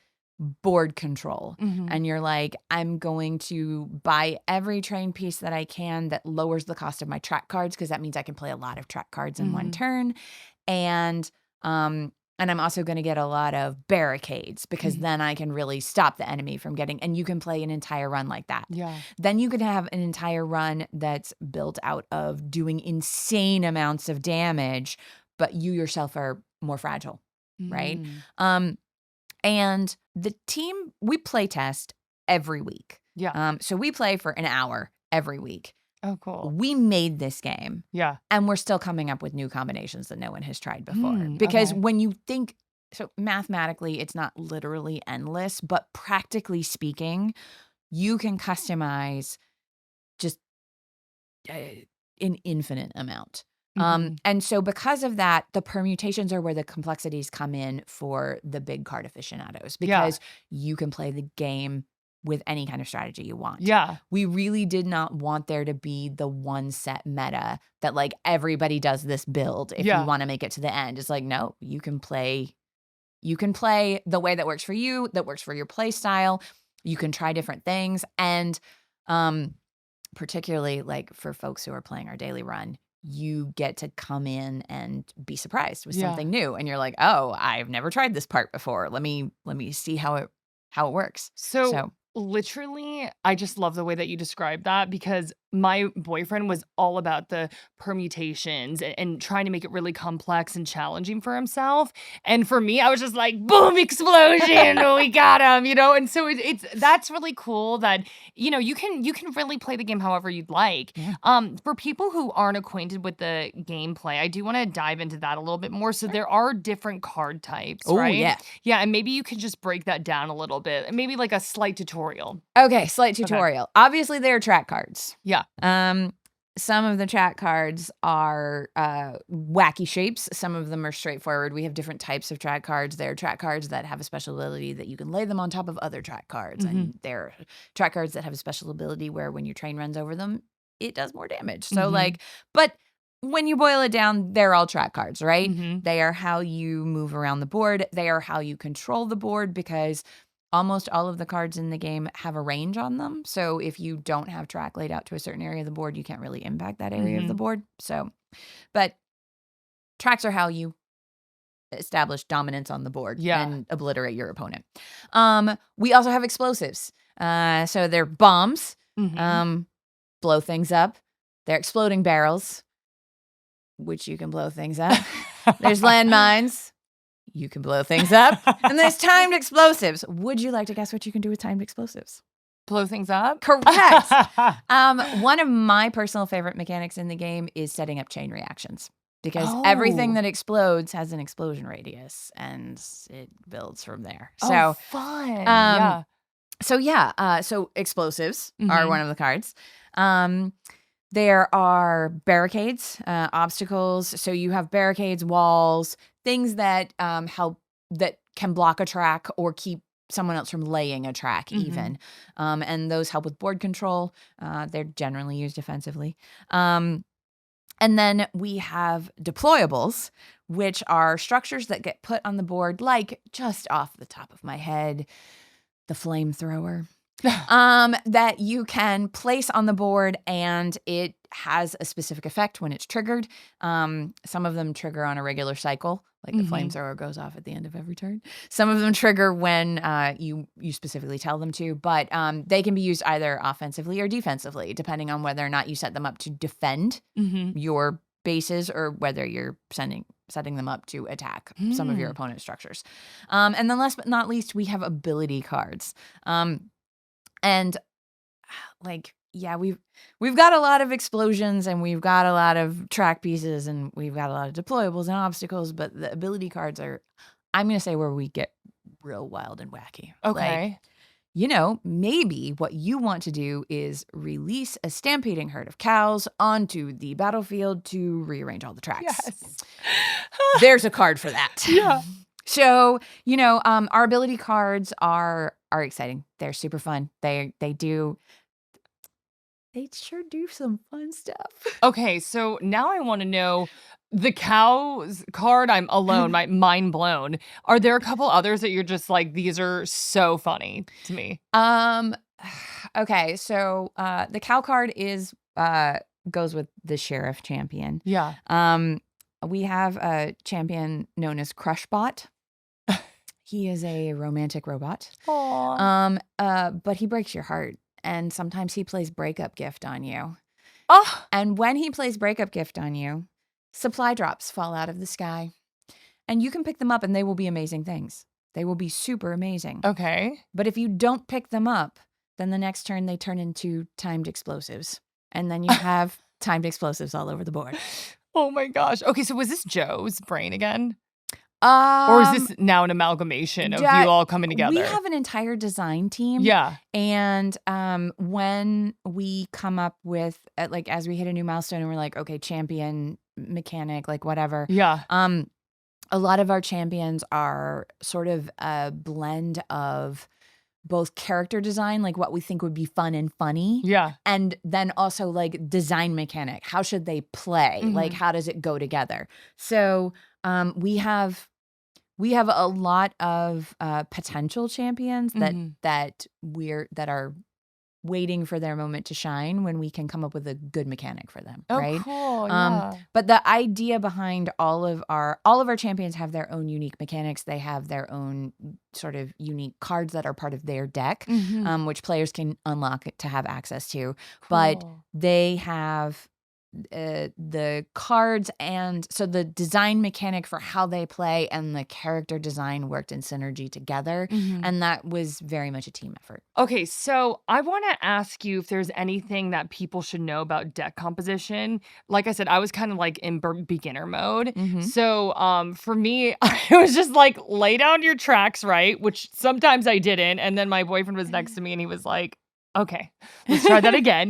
board control, and you're like, I'm going to buy every train piece that I can that lowers the cost of my track cards, because that means I can play a lot of track cards in one turn, and I'm also going to get a lot of barricades, because then I can really stop the enemy from getting, and you can play an entire run like that. Then you could have an entire run that's built out of doing insane amounts of damage, but you yourself are more fragile, right? And the team, we play test every week. So we play for an hour every week. Oh, cool. We made this game. And we're still coming up with new combinations that no one has tried before. Because when you think, so mathematically, it's not literally endless, but practically speaking, you can customize just an infinite amount. And so because of that, the permutations are where the complexities come in for the big card aficionados, because you can play the game with any kind of strategy you want. Yeah. We really did not want there to be the one set meta that like everybody does this build if you want to make it to the end. It's like, no, you can play the way that works for you, that works for your play style. You can try different things. And particularly like for folks who are playing our daily run, you get to come in and be surprised with something new. And you're like, oh, I've never tried this part before. Let me see how it works. So literally, I just love the way that you described that because my boyfriend was all about the permutations and trying to make it really complex and challenging for himself. And for me, I was just like, boom, explosion, we got him, And so that's really cool that, you can really play the game however you'd like. Yeah. For people who aren't acquainted with the gameplay, I do want to dive into that a little bit more. So there are different card types, right? Yeah. Yeah, and maybe you could just break that down a little bit. Maybe like a slight tutorial. Okay, slight tutorial. Okay. Obviously, they're track cards. Yeah. Some of the track cards are wacky shapes. Some of them are straightforward. We have different types of track cards. There are track cards that have a special ability that you can lay them on top of other track cards. And there are track cards that have a special ability where when your train runs over them, it does more damage. So but when you boil it down, they're all track cards, right? They are how you move around the board. They are how you control the board because almost all of the cards in the game have a range on them. So if you don't have track laid out to a certain area of the board, you can't really impact that area of the board. So, but tracks are how you establish dominance on the board and obliterate your opponent. We also have explosives. So they're bombs, blow things up. They're exploding barrels, which you can blow things up. There's landmines. You can blow things up. And there's timed explosives. Would you like to guess what you can do with timed explosives? Blow things up? Correct. One of my personal favorite mechanics in the game is setting up chain reactions. Because everything that explodes has an explosion radius, and it builds from there. So fun. So explosives are one of the cards. There are barricades, obstacles. So you have barricades, walls, things that that can block a track or keep someone else from laying a track even. And those help with board control. They're generally used defensively. And then we have deployables, which are structures that get put on the board, like just off the top of my head, the flamethrower. That you can place on the board, and it has a specific effect when it's triggered. Some of them trigger on a regular cycle, like the flamethrower goes off at the end of every turn. Some of them trigger when you specifically tell them to, but they can be used either offensively or defensively, depending on whether or not you set them up to defend your bases or whether you're setting them up to attack some of your opponent's structures. And then last but not least, we have ability cards. And we've got a lot of explosions, and we've got a lot of track pieces, and we've got a lot of deployables and obstacles, but the ability cards are, I'm going to say, where we get real wild and wacky. Okay. Maybe what you want to do is release a stampeding herd of cows onto the battlefield to rearrange all the tracks. Yes. There's a card for that. Yeah. So, our ability cards are exciting. They're super fun. They sure do some fun stuff. Okay, so now I want to know the cows card. I'm alone. My mind blown. Are there a couple others that you're just like, these are so funny to me? Okay, so the cow card goes with the sheriff champion. Yeah. We have a champion known as Crushbot. He is a romantic robot. Aww. But he breaks your heart. And sometimes he plays breakup gift on you. Oh. And when he plays breakup gift on you, supply drops fall out of the sky. And you can pick them up, and they will be amazing things. They will be super amazing. Okay. But if you don't pick them up, then the next turn they turn into timed explosives. And then you have timed explosives all over the board. Oh my gosh. Okay, so was this Joe's brain again? Or is this now an amalgamation of you all coming together? We have an entire design team. Yeah. And when we come up with, as we hit a new milestone and we're like, okay, champion, mechanic, whatever. Yeah. A lot of our champions are sort of a blend of both character design, like what we think would be fun and funny. Yeah. And then also like design mechanic. How should they play? Like, how does it go together? So we have a lot of potential champions that are waiting for their moment to shine when we can come up with a good mechanic for them, right? Cool. Yeah. But the idea behind all of our champions have their own unique mechanics. They have their own sort of unique cards that are part of their deck, which players can unlock to have access to. Cool. But they have the cards, and so the design mechanic for how they play and the character design worked in synergy together, and that was very much a team effort. Okay, so I want to ask you if there's anything that people should know about deck composition. Like I said, I was kind of like in beginner mode. So for me, I was just like, lay down your tracks, right? Which sometimes I didn't. And then my boyfriend was next to me and he was like, okay, let's try that again,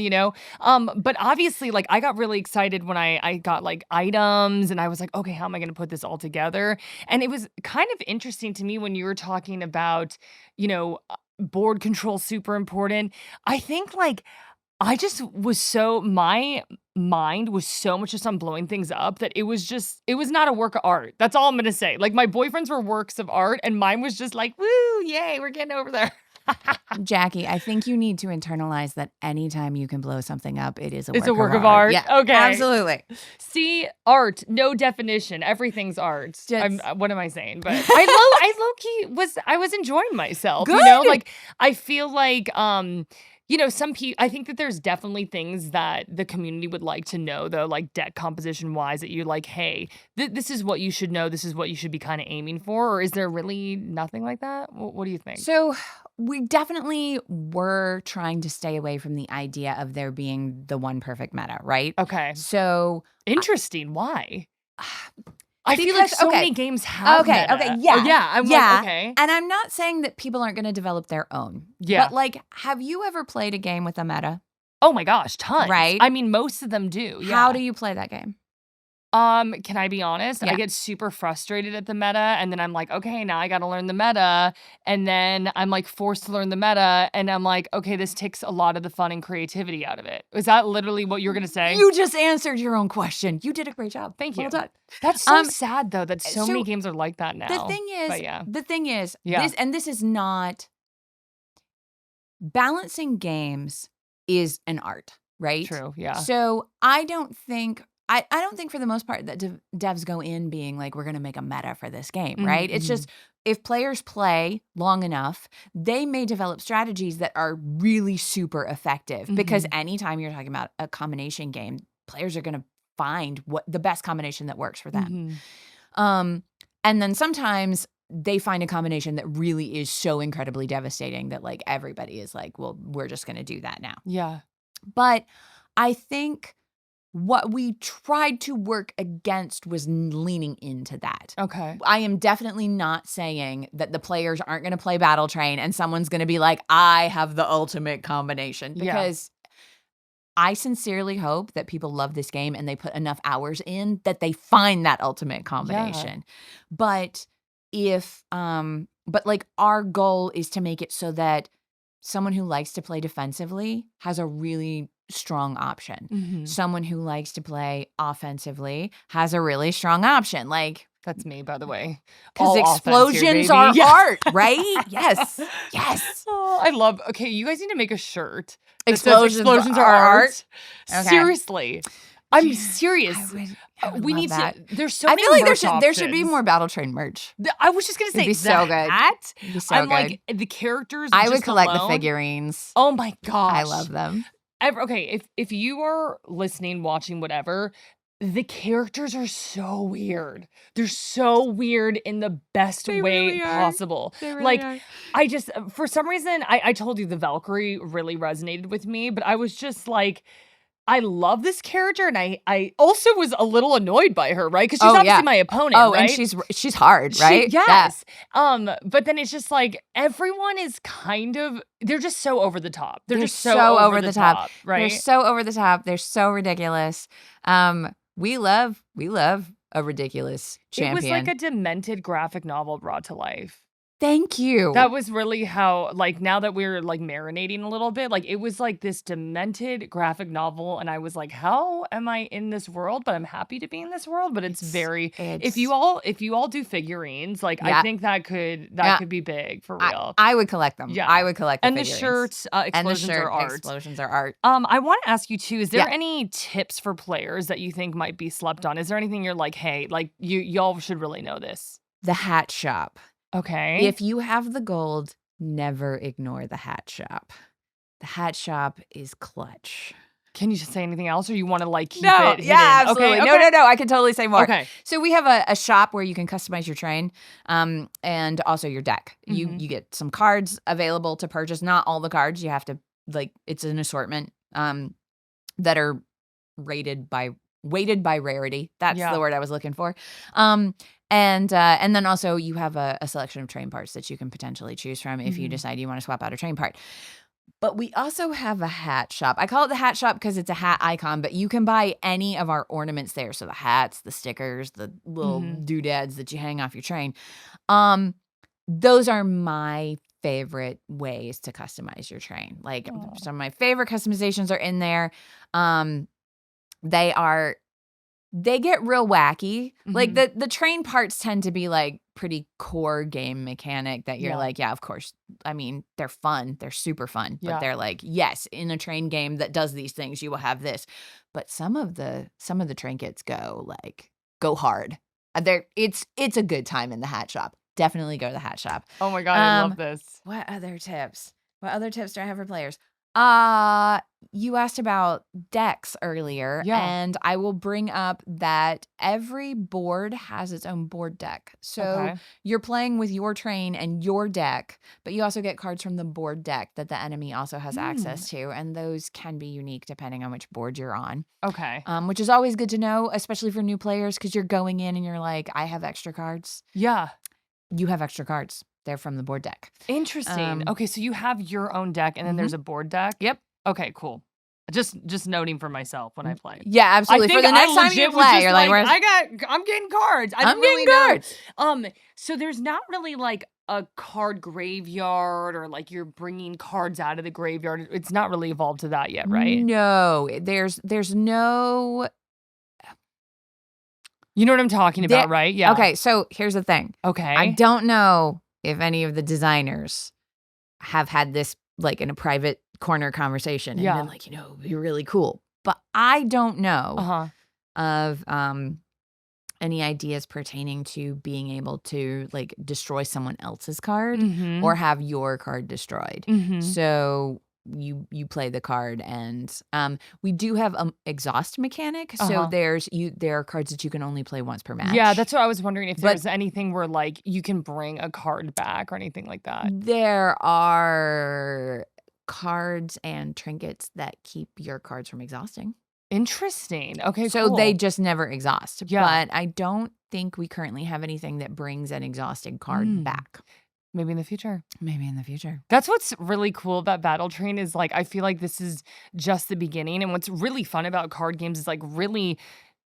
But obviously, like, I got really excited when I got like items and I was like, okay, how am I going to put this all together? And it was kind of interesting to me when you were talking about, board control super important. I think like I just was my mind was so much just on blowing things up that it was not a work of art. That's all I'm going to say. Like my boyfriend's were works of art and mine was just like, woo, yay, we're getting over there. Jackie, I think you need to internalize that anytime you can blow something up, it's a work of art. Yeah, okay. Absolutely. See, art, no definition. Everything's art. What am I saying? But I low-key was enjoying myself. Good. Like I feel like some people, I think that there's definitely things that the community would like to know, though, like deck composition wise, that you're like, hey, this is what you should know. This is what you should be kind of aiming for. Or is there really nothing like that? What do you think? So we definitely were trying to stay away from the idea of there being the one perfect meta, right? Okay. So interesting. Why? I feel like so many games have meta. Yeah. Like, okay. And I'm not saying that people aren't going to develop their own. Yeah. But like, have you ever played a game with a meta? Oh my gosh, tons. Right? I mean, most of them do. Yeah. How do you play that game? Can I be honest? Yeah. I get super frustrated at the meta, and then I'm like, okay, now I got to learn the meta, and then I'm like forced to learn the meta, and I'm like, okay, this takes a lot of the fun and creativity out of it. Is that literally what you're gonna say? You just answered your own question. You did a great job. Thank you. Well done. That's so sad though that so many games are like that now. The thing is, yeah. this is not balancing games is an art, right? True. Yeah. So I don't think for the most part that devs go in being like, we're going to make a meta for this game, right? It's just, if players play long enough, they may develop strategies that are really super effective because anytime you're talking about a combination game, players are going to find what the best combination that works for them. And then sometimes they find a combination that really is so incredibly devastating that like everybody is like, well, we're just going to do that now. Yeah. But I think what we tried to work against was leaning into that. Okay. I am definitely not saying that the players aren't going to play Battle Train and someone's going to be like, I have the ultimate combination. Because I sincerely hope that people love this game and they put enough hours in that they find that ultimate combination. But but like our goal is to make it so that someone who likes to play defensively has a really strong option. Someone who likes to play offensively has a really strong option. Like, that's me, by the way. Because explosions are art, right? Yes. Oh, I love. Okay, you guys need to make a shirt. Explosions are art. Okay. Seriously, I'm serious. I would we love need that. to. There's so I many. feel like merch there should be more Battle Train merch. I was just gonna say It'd be so good. It'd be so I'm good. like the characters. I would collect alone, the figurines. Oh my gosh, I love them. Okay, if you are listening, watching, whatever, the characters are so weird. They're so weird in the best way really possible. They really like, are. I just, for some reason, I told you the Valkyrie really resonated with me, but I was just like, I love this character, and I also was a little annoyed by her, right? Because she's obviously my opponent, right? And she's hard, right? Yes. Yeah. But then it's just like everyone is kind of, they're just so over the top. They're just so over the top, right? They're so over the top. They're so ridiculous. We love a ridiculous champion. It was like a demented graphic novel brought to life. Thank you. That was really how, like, now that we're, like, marinating a little bit, like, it was, like, this demented graphic novel, and I was like, "How am I in this world?" But I'm happy to be in this world, but it's very if you all do figurines, like, I Yeah. think that could Yeah. be big for real. I would collect them. Yeah. I would collect the And the figurines. shirts, And the explosions shirt are art. explosions are art. I wanna ask you too, is there Yeah. any tips for players that you think might be slept on? Is there anything you're like, "Hey, like, y'all should really know this?" The hat shop. Okay. If you have the gold, never ignore the hat shop. The hat shop is clutch. Can you just say anything else, or you wanna, like, keep No, it hidden? yeah, absolutely. Okay, No, okay. I can totally say more. Okay. So we have a shop where you can customize your train, and also your deck. You get some cards available to purchase. Not all the cards. You have to, like, it's an assortment that are weighted by rarity. That's the word I was looking for. And then also you have a selection of train parts that you can potentially choose from if you decide you want to swap out a train part. But we also have a hat shop. I call it the hat shop because it's a hat icon, but you can buy any of our ornaments there. So the hats, the stickers, the little doodads that you hang off your train. Those are my favorite ways to customize your train. Like, some of my favorite customizations are in there. They get real wacky. Like, the train parts tend to be like pretty core game mechanic that you're like, yeah, of course. I mean, they're fun. They're super fun. But they're like, yes, in a train game that does these things, you will have this. But some of the trinkets go hard. It's a good time in the hat shop. Definitely go to the hat shop. Oh my God, I love this. What other tips? What other tips do I have for players? You asked about decks earlier, and I will bring up that every board has its own board deck. So you're playing with your train and your deck, but you also get cards from the board deck that the enemy also has access to, and those can be unique depending on which board you're on. Okay. Which is always good to know, especially for new players, because you're going in and you're like, I have extra cards. Yeah. You have extra cards. They're from the board deck. Interesting. Okay, so you have your own deck, and then there's a board deck? Yep. Okay, cool. Just noting for myself when I play. Yeah, absolutely. For the next time you play, you're like, I'm getting cards. I'm getting cards. So there's not really like a card graveyard or like you're bringing cards out of the graveyard. It's not really evolved to that yet, right? No, there's no. You know what I'm talking about, right? Yeah. Okay, so here's the thing. Okay. I don't know if any of the designers have had this like in a private corner conversation and been like, it'd be really cool. But I don't know of any ideas pertaining to being able to like destroy someone else's card or have your card destroyed. So you play the card, and we do have an exhaust mechanic. So there are cards that you can only play once per match. Yeah, that's what I was wondering, if there's anything where like you can bring a card back or anything like that. There are cards and trinkets that keep your cards from exhausting. Interesting. Okay, so cool. they just never exhaust. Yeah. But I don't think we currently have anything that brings an exhausted card back. Maybe in the future. Maybe in the future. That's what's really cool about Battle Train is like, I feel like this is just the beginning. And what's really fun about card games is like really,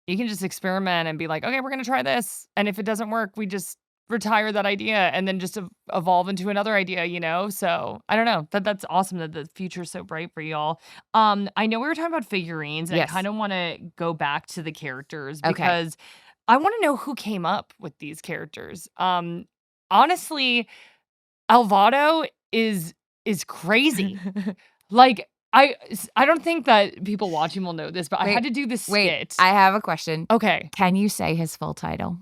you can just experiment and be like, okay, we're going to try this. And if it doesn't work, we just retire that idea and then just evolve into another idea, you know? So I don't know. That's awesome that the future's so bright for y'all. I know we were talking about figurines, and I kind of want to go back to the characters because I want to know who came up with these characters. Honestly, Alvaro is crazy. Like, I don't think that people watching will know this, but I had to do this skit. I have a question. Okay. Can you say his full title?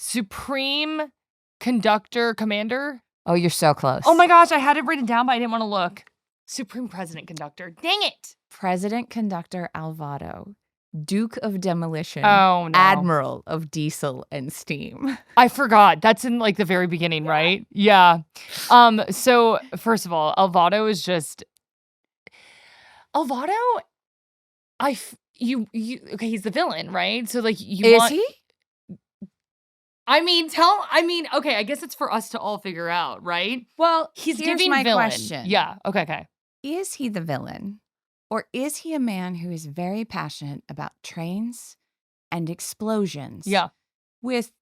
Supreme Conductor Commander? Oh, you're so close. Oh my gosh, I had it written down, but I didn't want to look. Supreme President Conductor. Dang it. President Conductor Alvaro. Duke of Demolition. Oh, no. Admiral of Diesel and Steam. I forgot. That's in like the very beginning, right? Yeah. So first of all, Alvaro is just Alvaro. Okay, he's the villain, right? So like Is he? Okay, I guess it's for us to all figure out, right? Well, he's here's giving my villain. question. Yeah. Okay. Is he the villain? Or is he a man who is very passionate about trains and explosions? Yeah. With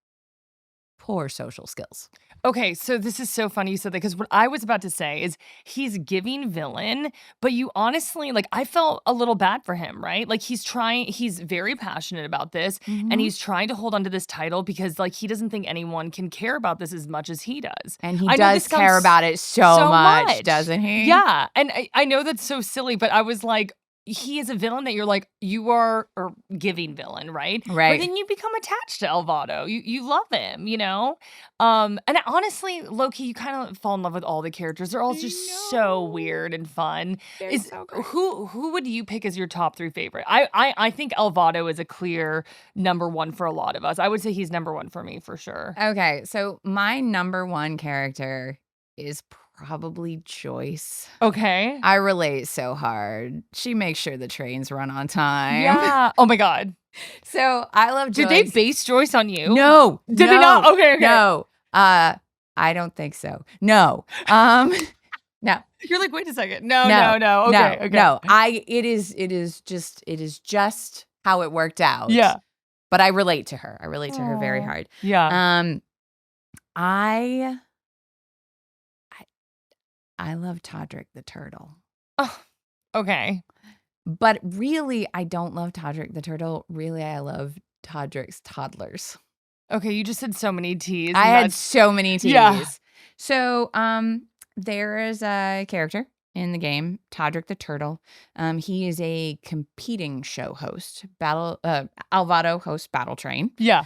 poor social skills. Okay, so this is so funny you said that because what I was about to say is he's giving villain, but you honestly, like, I felt a little bad for him, right? Like, he's very passionate about this and he's trying to hold on to this title because, like, he doesn't think anyone can care about this as much as he does. And he I know does this care sounds about it so much, doesn't he? Yeah. And I know that's so silly, but I was like, he is a villain that you're like, you are or giving villain, right? Right. But then you become attached to Elvado. You love him, you know? And honestly, low-key, you kind of fall in love with all the characters. They're all just so weird and fun. They're so great. Who would you pick as your top 3 favorite? I think Elvado is a clear number 1 for a lot of us. I would say he's number 1 for me for sure. Okay, so my number 1 character is probably Joyce. Okay. I relate so hard. She makes sure the trains run on time. Yeah. Oh my God. So I love Joyce. Did they base Joyce on you? No. Did they not? Okay. No. I don't think so. No. No. You're like, wait a second. No. Okay. No. It is just how it worked out. Yeah. But I relate to her. I relate to her very hard. Yeah. I love Todrick the turtle. Oh, okay. But really, I don't love Todrick the turtle. Really, I love Todrick's toddlers. Okay, you just said so many T's. I had so many T's. Yeah. So, there is a character in the game, Todrick the turtle. He is a competing show host. Elvado hosts Battle Train. Yeah.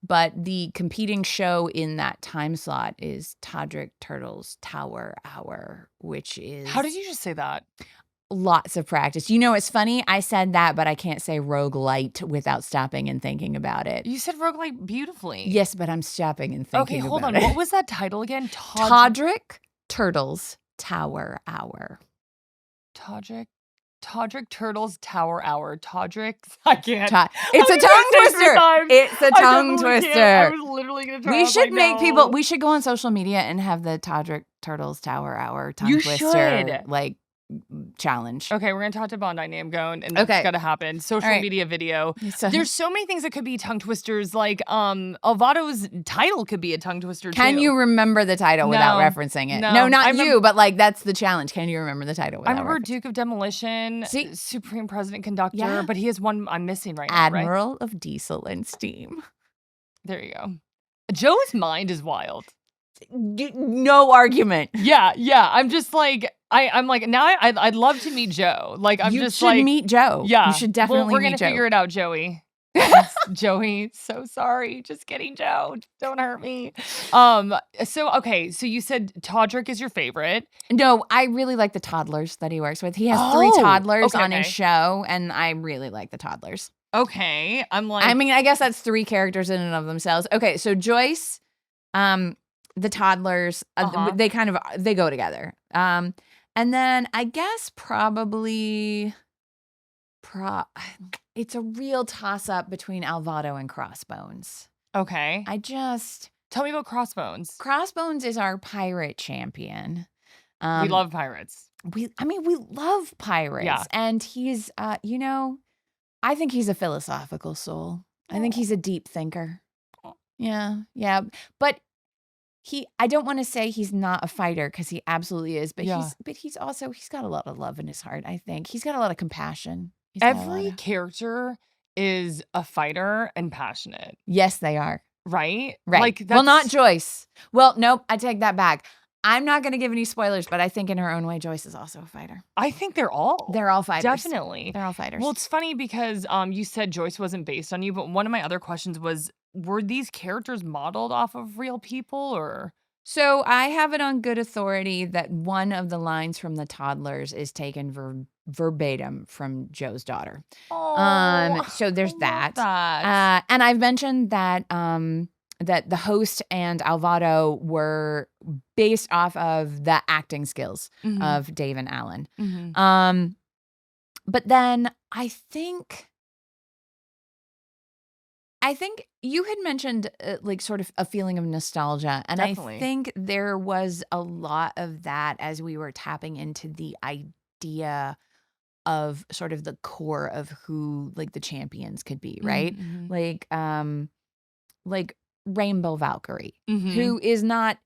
But the competing show in that time slot is Todrick Turtle's Tower Hour, which is... How did you just say that? Lots of practice. You know, it's funny. I said that, but I can't say roguelite without stopping and thinking about it. You said roguelite beautifully. Yes, but I'm stopping and thinking about it. Okay, hold on. What was that title again? Todrick Turtle's Tower Hour. Todrick Turtle's Tower Hour. Todrick's... I can't. It's a tongue twister. It's a tongue twister. I was literally going to try. We should make people... We should go on social media and have the Todrick Turtle's Tower Hour tongue twister. Like, challenge. Okay, we're gonna talk to Bandai Namco, and that's gotta happen. Social media video. There's so many things that could be tongue twisters. Like Elvado's title could be a tongue twister. Can you remember the title without referencing it? No, not you, but like that's the challenge. Can you remember the title? I remember Duke of Demolition, Supreme President Conductor, but he has one I'm missing right now. Admiral of Diesel and Steam. There you go. Joe's mind is wild. No argument. Yeah. I'm just like I'm like now I'd love to meet Joe. Like I'm just like you should meet Joe. Yeah, you should definitely. We're gonna meet Joe. figure it out, Joey. Joey, so sorry. Just kidding, Joe. Don't hurt me. So you said Todrick is your favorite. No, I really like the toddlers that he works with. He has 3 toddlers on his show, and I really like the toddlers. Okay, I guess that's 3 characters in and of themselves. Okay, so Joyce, the toddlers, they go together. And then I guess probably it's a real toss-up between Elvado and Crossbones. Okay. Tell me about Crossbones. Crossbones is our pirate champion. We love pirates. We love pirates. Yeah. And he's, I think he's a philosophical soul. I think he's a deep thinker. Yeah. But I don't want to say he's not a fighter because he absolutely is, but he's got a lot of love in his heart, I think. He's got a lot of compassion. Every character is a fighter and passionate. Yes, they are. Right? Like not Joyce. Well, nope, I take that back. I'm not going to give any spoilers, but I think in her own way, Joyce is also a fighter. I think they're all fighters. Definitely. They're all fighters. Well, it's funny because you said Joyce wasn't based on you, but one of my other questions was, were these characters modeled off of real people or? So I have it on good authority that one of the lines from the toddlers is taken verbatim from Joe's daughter. Oh, so there's that. that. And I've mentioned that that the host and Elvado were based off of the acting skills of Dave and Alan. But then I think you had mentioned like sort of a feeling of nostalgia. And Definitely. I think there was a lot of that as we were tapping into the idea of sort of the core of who like the champions could be, right? Like Rainbow Valkyrie, Mhm. who is not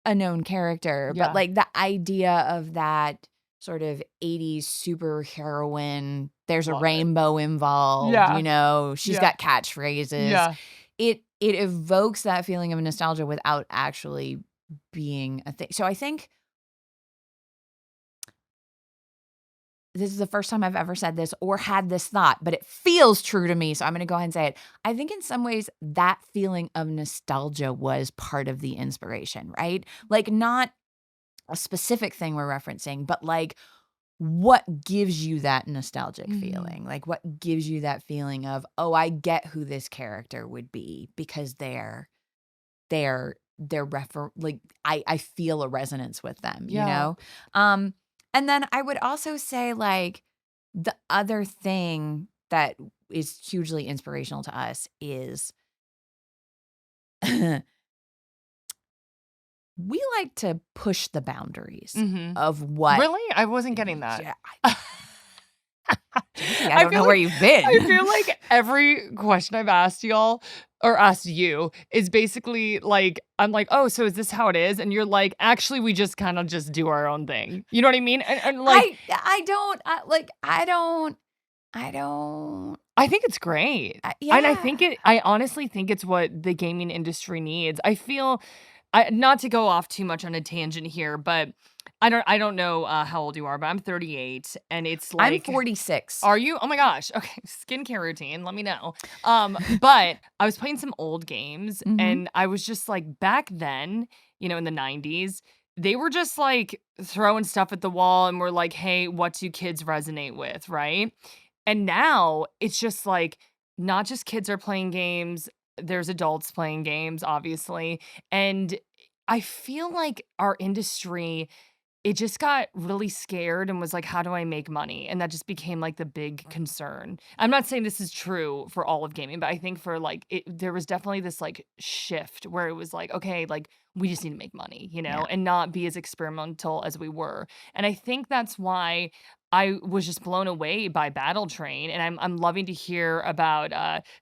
a known character, Yeah. but like the idea of that sort of 80s superheroine, there's a Love it. rainbow involved, Yeah. you know, she's Yeah. got catchphrases. Yeah. It evokes that feeling of nostalgia without actually being a thing. So I think this is the first time I've ever said this or had this thought, but it feels true to me. So I'm going to go ahead and say it. I think in some ways that feeling of nostalgia was part of the inspiration, right? Like not a specific thing we're referencing, but like what gives you that nostalgic feeling? Like what gives you that feeling of, oh, I get who this character would be because they're like I feel a resonance with them, you Yeah. know? And then I would also say like the other thing that is hugely inspirational to us is we like to push the boundaries of what. Really? I wasn't getting that. Yeah, I don't feel know where like- you've been. I feel like every question I've asked y'all or asked you is basically like, I'm like, oh, so is this how it is? And you're like, actually, we just kind of just do our own thing. You know what I mean? And like, I don't. I think it's great. Yeah. And I honestly think it's what the gaming industry needs. I feel, not to go off too much on a tangent here, but I don't know how old you are, but I'm 38 and it's like I'm 46. Are you? Oh my gosh. Okay. Skincare routine. Let me know. But I was playing some old games Mhm. and I was just like back then, you know, in the 90s, they were just like throwing stuff at the wall and we're like, hey, what do kids resonate with? Right. And now it's just like not just kids are playing games, there's adults playing games, obviously. And I feel like our industry it just got really scared and was like, "How do I make money?" And that just became, like, the big concern. I'm not saying this is true for all of gaming, but I think for, like, there was definitely this, like, shift where it was like, "Okay, like, we just need to make money," you know, Yeah. and not be as experimental as we were. And I think that's why I was just blown away by Battle Train, and I'm loving to hear about,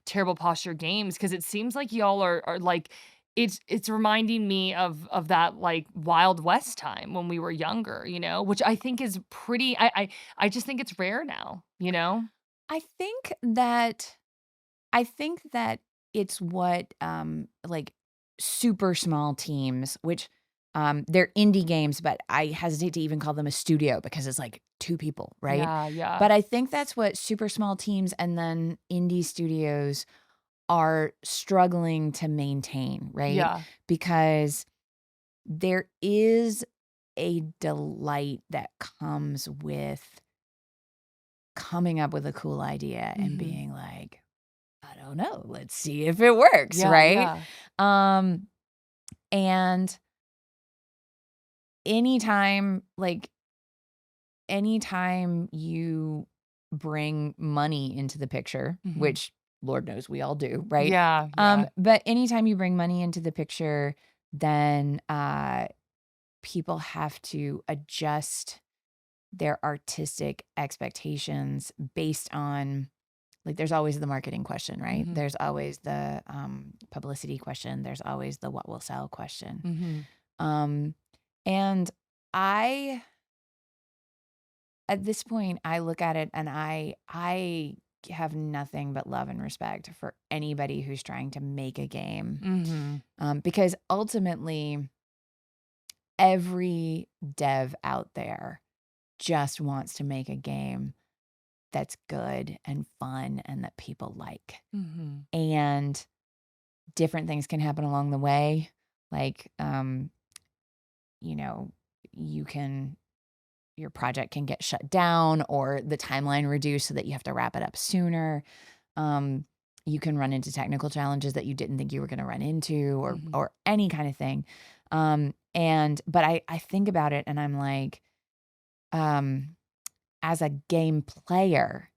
Terrible Posture Games because it seems like y'all are, like, it's reminding me of that, like, Wild West time when we were younger, you know, which I think is pretty I just think it's rare now, you know? I think that it's what like super small teams, which they're indie games, but I hesitate to even call them a studio because it's like two people, right? Yeah, yeah. But I think that's what super small teams and then indie studios are struggling to maintain, right? Yeah. Because there is a delight that comes with coming up with a cool idea and Mhm. being like, I don't know, let's see if it works, Yeah, right? yeah. And anytime you bring money into the picture, Mhm. which Lord knows we all do, right? Yeah, yeah. But anytime you bring money into the picture, then people have to adjust their artistic expectations based on, like, there's always the marketing question, right? Mhm. There's always the publicity question. There's always the what will sell question. Mhm. And at this point, I look at it and I have nothing but love and respect for anybody who's trying to make a game. Mhm. Because ultimately, every dev out there just wants to make a game that's good and fun and that people like. Mhm. And different things can happen along the way. Like, you know, your project can get shut down or the timeline reduced so that you have to wrap it up sooner. You can run into technical challenges that you didn't think you were going to run into Mhm. or any kind of thing. But I think about it and I'm like, as a game player,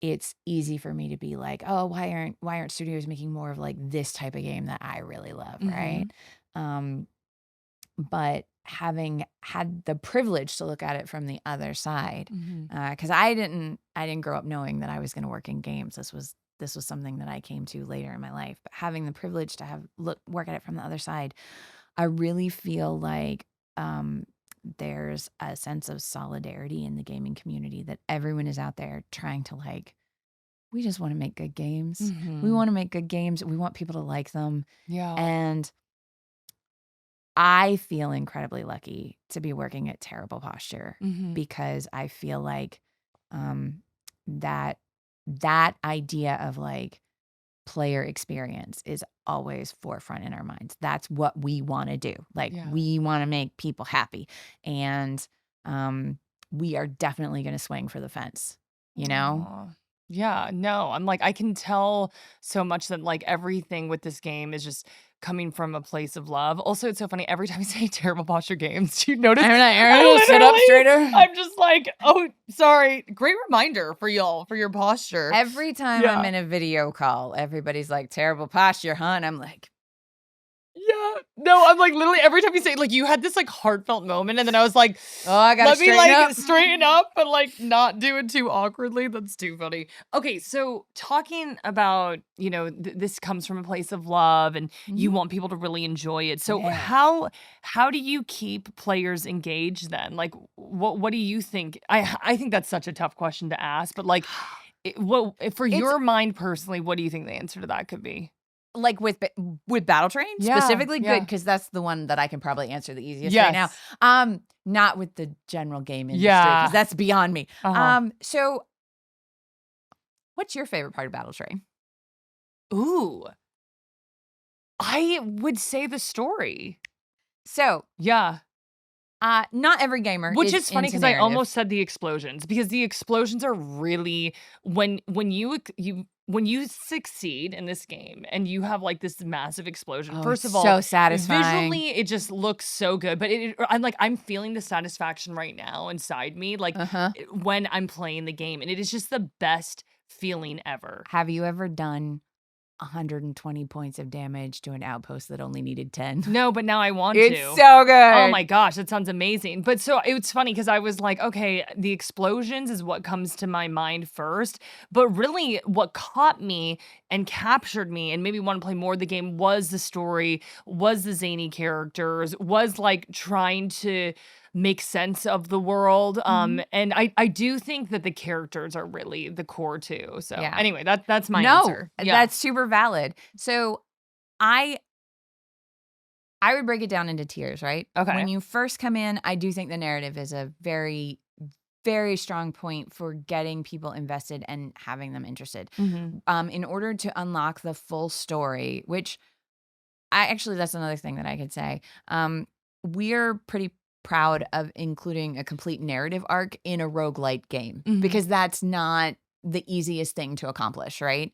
it's easy for me to be like, oh, why aren't studios making more of like this type of game that I really love, right? But having had the privilege to look at it from the other side, Mhm. because I didn't grow up knowing that I was going to work in games. This was this was something that I came to later in my life, but having the privilege to work at it from the other side, I really feel like there's a sense of solidarity in the gaming community, that everyone is out there trying to we just want to make good games. We want to make good games. We want people to like them. Yeah. And I feel incredibly lucky to be working at Terrible Posture because I feel like that idea of player experience is always forefront in our minds. That's what we want to do. We want to make people happy. And we are definitely going to swing for the fence, you know? Aw. Yeah, no, I'm I can tell so much that everything with this game is just coming from a place of love. Also, it's so funny. Every time I say Terrible Posture Games, do you notice? I sit up straighter. I'm just oh, sorry. Great reminder for y'all, for your posture. Every time I'm in a video call, everybody's like, Terrible Posture, huh? And I'm like, yeah. No, I'm literally every time you say you had this heartfelt moment, and then I was like, oh, I gotta straighten up, but not do it too awkwardly. That's too funny. Okay, so talking about, this comes from a place of love, and you want people to really enjoy it. So how do you keep players engaged then? What do you think? I think that's such a tough question to ask, but for your mind personally, what do you think the answer to that could be? With Battle Train specifically, good, because that's the one that I can probably answer the easiest right now. Not with the general game industry, because that's beyond me. So what's your favorite part of Battle Train? Ooh, I would say the story. So yeah. Not every gamer Which is funny because I narrative. almost said the explosions, because the explosions are really when you succeed in this game and you have this massive explosion. First of all, so satisfying. Visually it just looks so good, but I'm feeling the satisfaction right now inside me when I'm playing the game, and it is just the best feeling ever. Have you ever done 120 points of damage to an outpost that only needed 10? No, but now I want it's to. It's so good. Oh my gosh, that sounds amazing. But so it's funny because I was like, okay, the explosions is what comes to my mind first. But really what caught me and captured me and made me want to play more of the game was the story, was the zany characters, was trying to make sense of the world. And I do think that the characters are really the core too. So anyway, that's my answer. That's super valid. So I would break it down into tiers, right? Okay. When you first come in, I do think the narrative is a very, very strong point for getting people invested and having them interested. In order to unlock the full story, which that's another thing that I could say. We're pretty proud of including a complete narrative arc in a roguelite game because that's not the easiest thing to accomplish, right?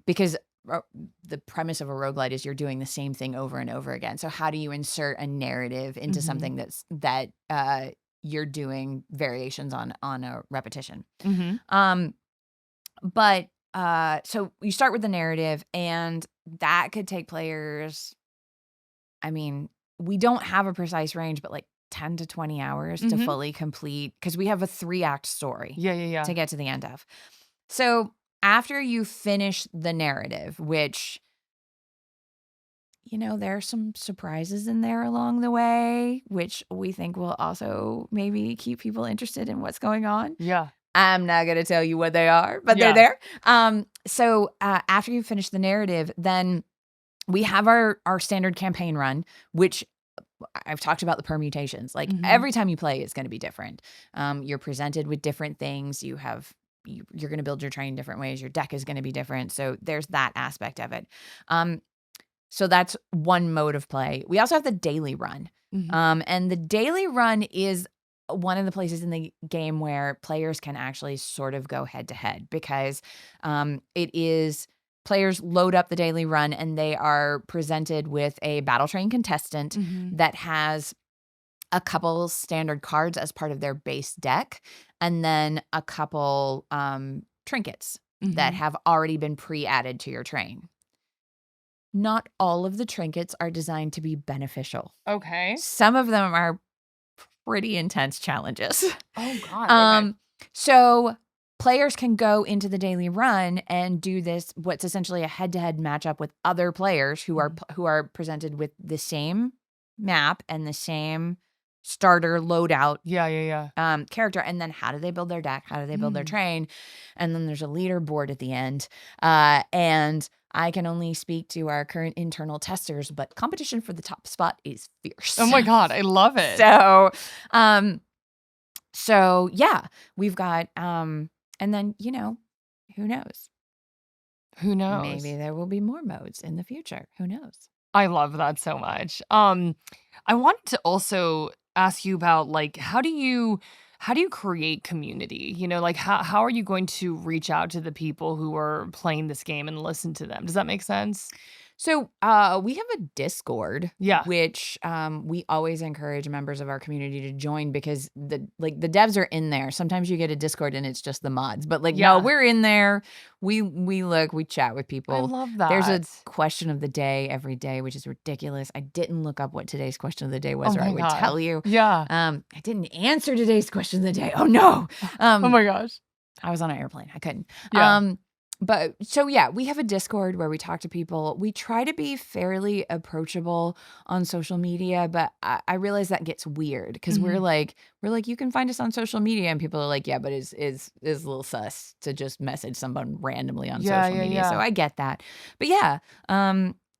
Because the premise of a roguelite is you're doing the same thing over and over again. So how do you insert a narrative into something that you're doing variations on a repetition? But so you start with the narrative, and that could take players, we don't have a precise range, but 10 to 20 hours to fully complete, because we have a 3-act story to get to the end of. So after you finish the narrative, which, there are some surprises in there along the way, which we think will also maybe keep people interested in what's going on. Yeah. I'm not going to tell you what they are, but they're there. So after you finish the narrative, then we have our standard campaign run, which I've talked about the permutations. Every time you play, it's going to be different. You're presented with different things. You're going to build your train different ways. Your deck is going to be different. So there's that aspect of it. So that's one mode of play. We also have the daily run. And the daily run is one of the places in the game where players can actually sort of go head to head, because it is players load up the daily run and they are presented with a Battle Train contestant that has a couple standard cards as part of their base deck, and then a couple trinkets that have already been pre-added to your train. Not all of the trinkets are designed to be beneficial. Okay. Some of them are pretty intense challenges. Oh God. Okay. So players can go into the daily run and do this, what's essentially a head-to-head matchup with other players who are presented with the same map and the same starter loadout character. And then how do they build their deck? How do they build their train? And then there's a leaderboard at the end. And I can only speak to our current internal testers, but competition for the top spot is fierce. Oh my God, I love it. So yeah, we've got, and then, who knows? Who knows? Maybe there will be more modes in the future. Who knows? I love that so much. I wanted to also ask you about like how do you create community? Like how are you going to reach out to the people who are playing this game and listen to them? Does that make sense? So we have a Discord, which we always encourage members of our community to join because the devs are in there. Sometimes you get a Discord and it's just the mods, but no, we're in there. We look, we chat with people. I love that. There's a question of the day every day, which is ridiculous. I didn't look up what today's question of the day was, or I would tell you. Yeah. I didn't answer today's question of the day. Oh no. Oh my gosh. I was on an airplane. I couldn't. Yeah. But so yeah, we have a Discord where we talk to people. We try to be fairly approachable on social media, but I realize that gets weird because we're like, you can find us on social media, and people are like, yeah, but is a little sus to just message someone randomly on social media. Yeah. So I get that, but yeah,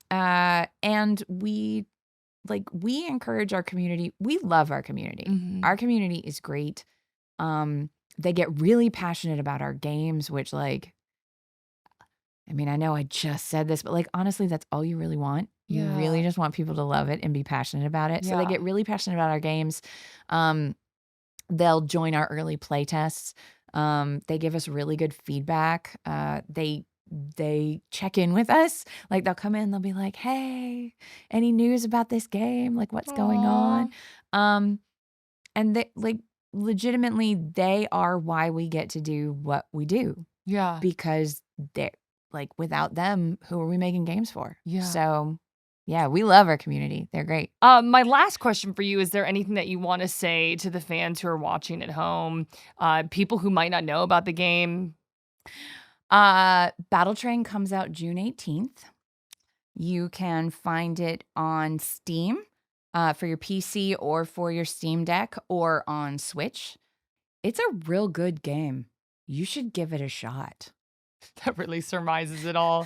and we encourage our community. We love our community. Our community is great. They get really passionate about our games, which I mean, I know I just said this, but honestly, that's all you really want. You really just want people to love it and be passionate about it. So they get really passionate about our games. They'll join our early play tests. They give us really good feedback. They check in with us. They'll come in, they'll be like, hey, any news about this game? What's going on? And they legitimately, they are why we get to do what we do. Yeah. Because they're without them, who are we making games for? Yeah. So yeah, we love our community. They're great. My last question for you, is there anything that you want to say to the fans who are watching at home? People who might not know about the game? Battle Train comes out June 18th. You can find it on Steam for your PC or for your Steam Deck or on Switch. It's a real good game. You should give it a shot. That really surmises it all.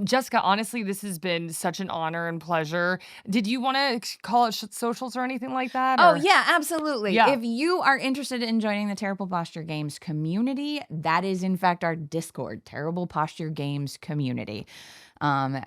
Jessica, honestly, this has been such an honor and pleasure. Did you want to call it socials or anything like that? Oh, yeah, absolutely. Yeah. If you are interested in joining the Terrible Posture Games community, that is, in fact, our Discord, Terrible Posture Games community.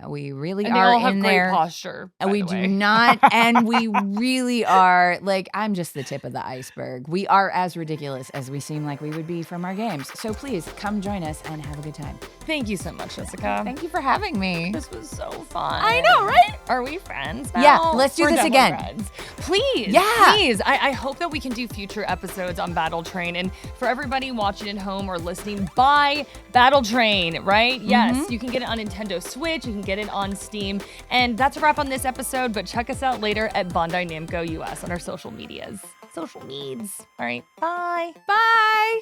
We really and they are all have in great there. posture. We do not, and we really are I'm just the tip of the iceberg. We are as ridiculous as we seem like we would be from our games. So please come join us and have a good time. Thank you so much, Jessica. Thank you for having me. This was so fun. I know, right? Are we friends now? Yeah, let's do We're this definitely again. Friends. Please. Yeah. Please. I hope that we can do future episodes on Battle Train. And for everybody watching at home or listening, buy Battle Train, right? Yes, you can get it on Nintendo Switch. You can get it on Steam. And that's a wrap on this episode, but check us out later at Bandai Namco US on our social medias. Social needs. All right. Bye. Bye.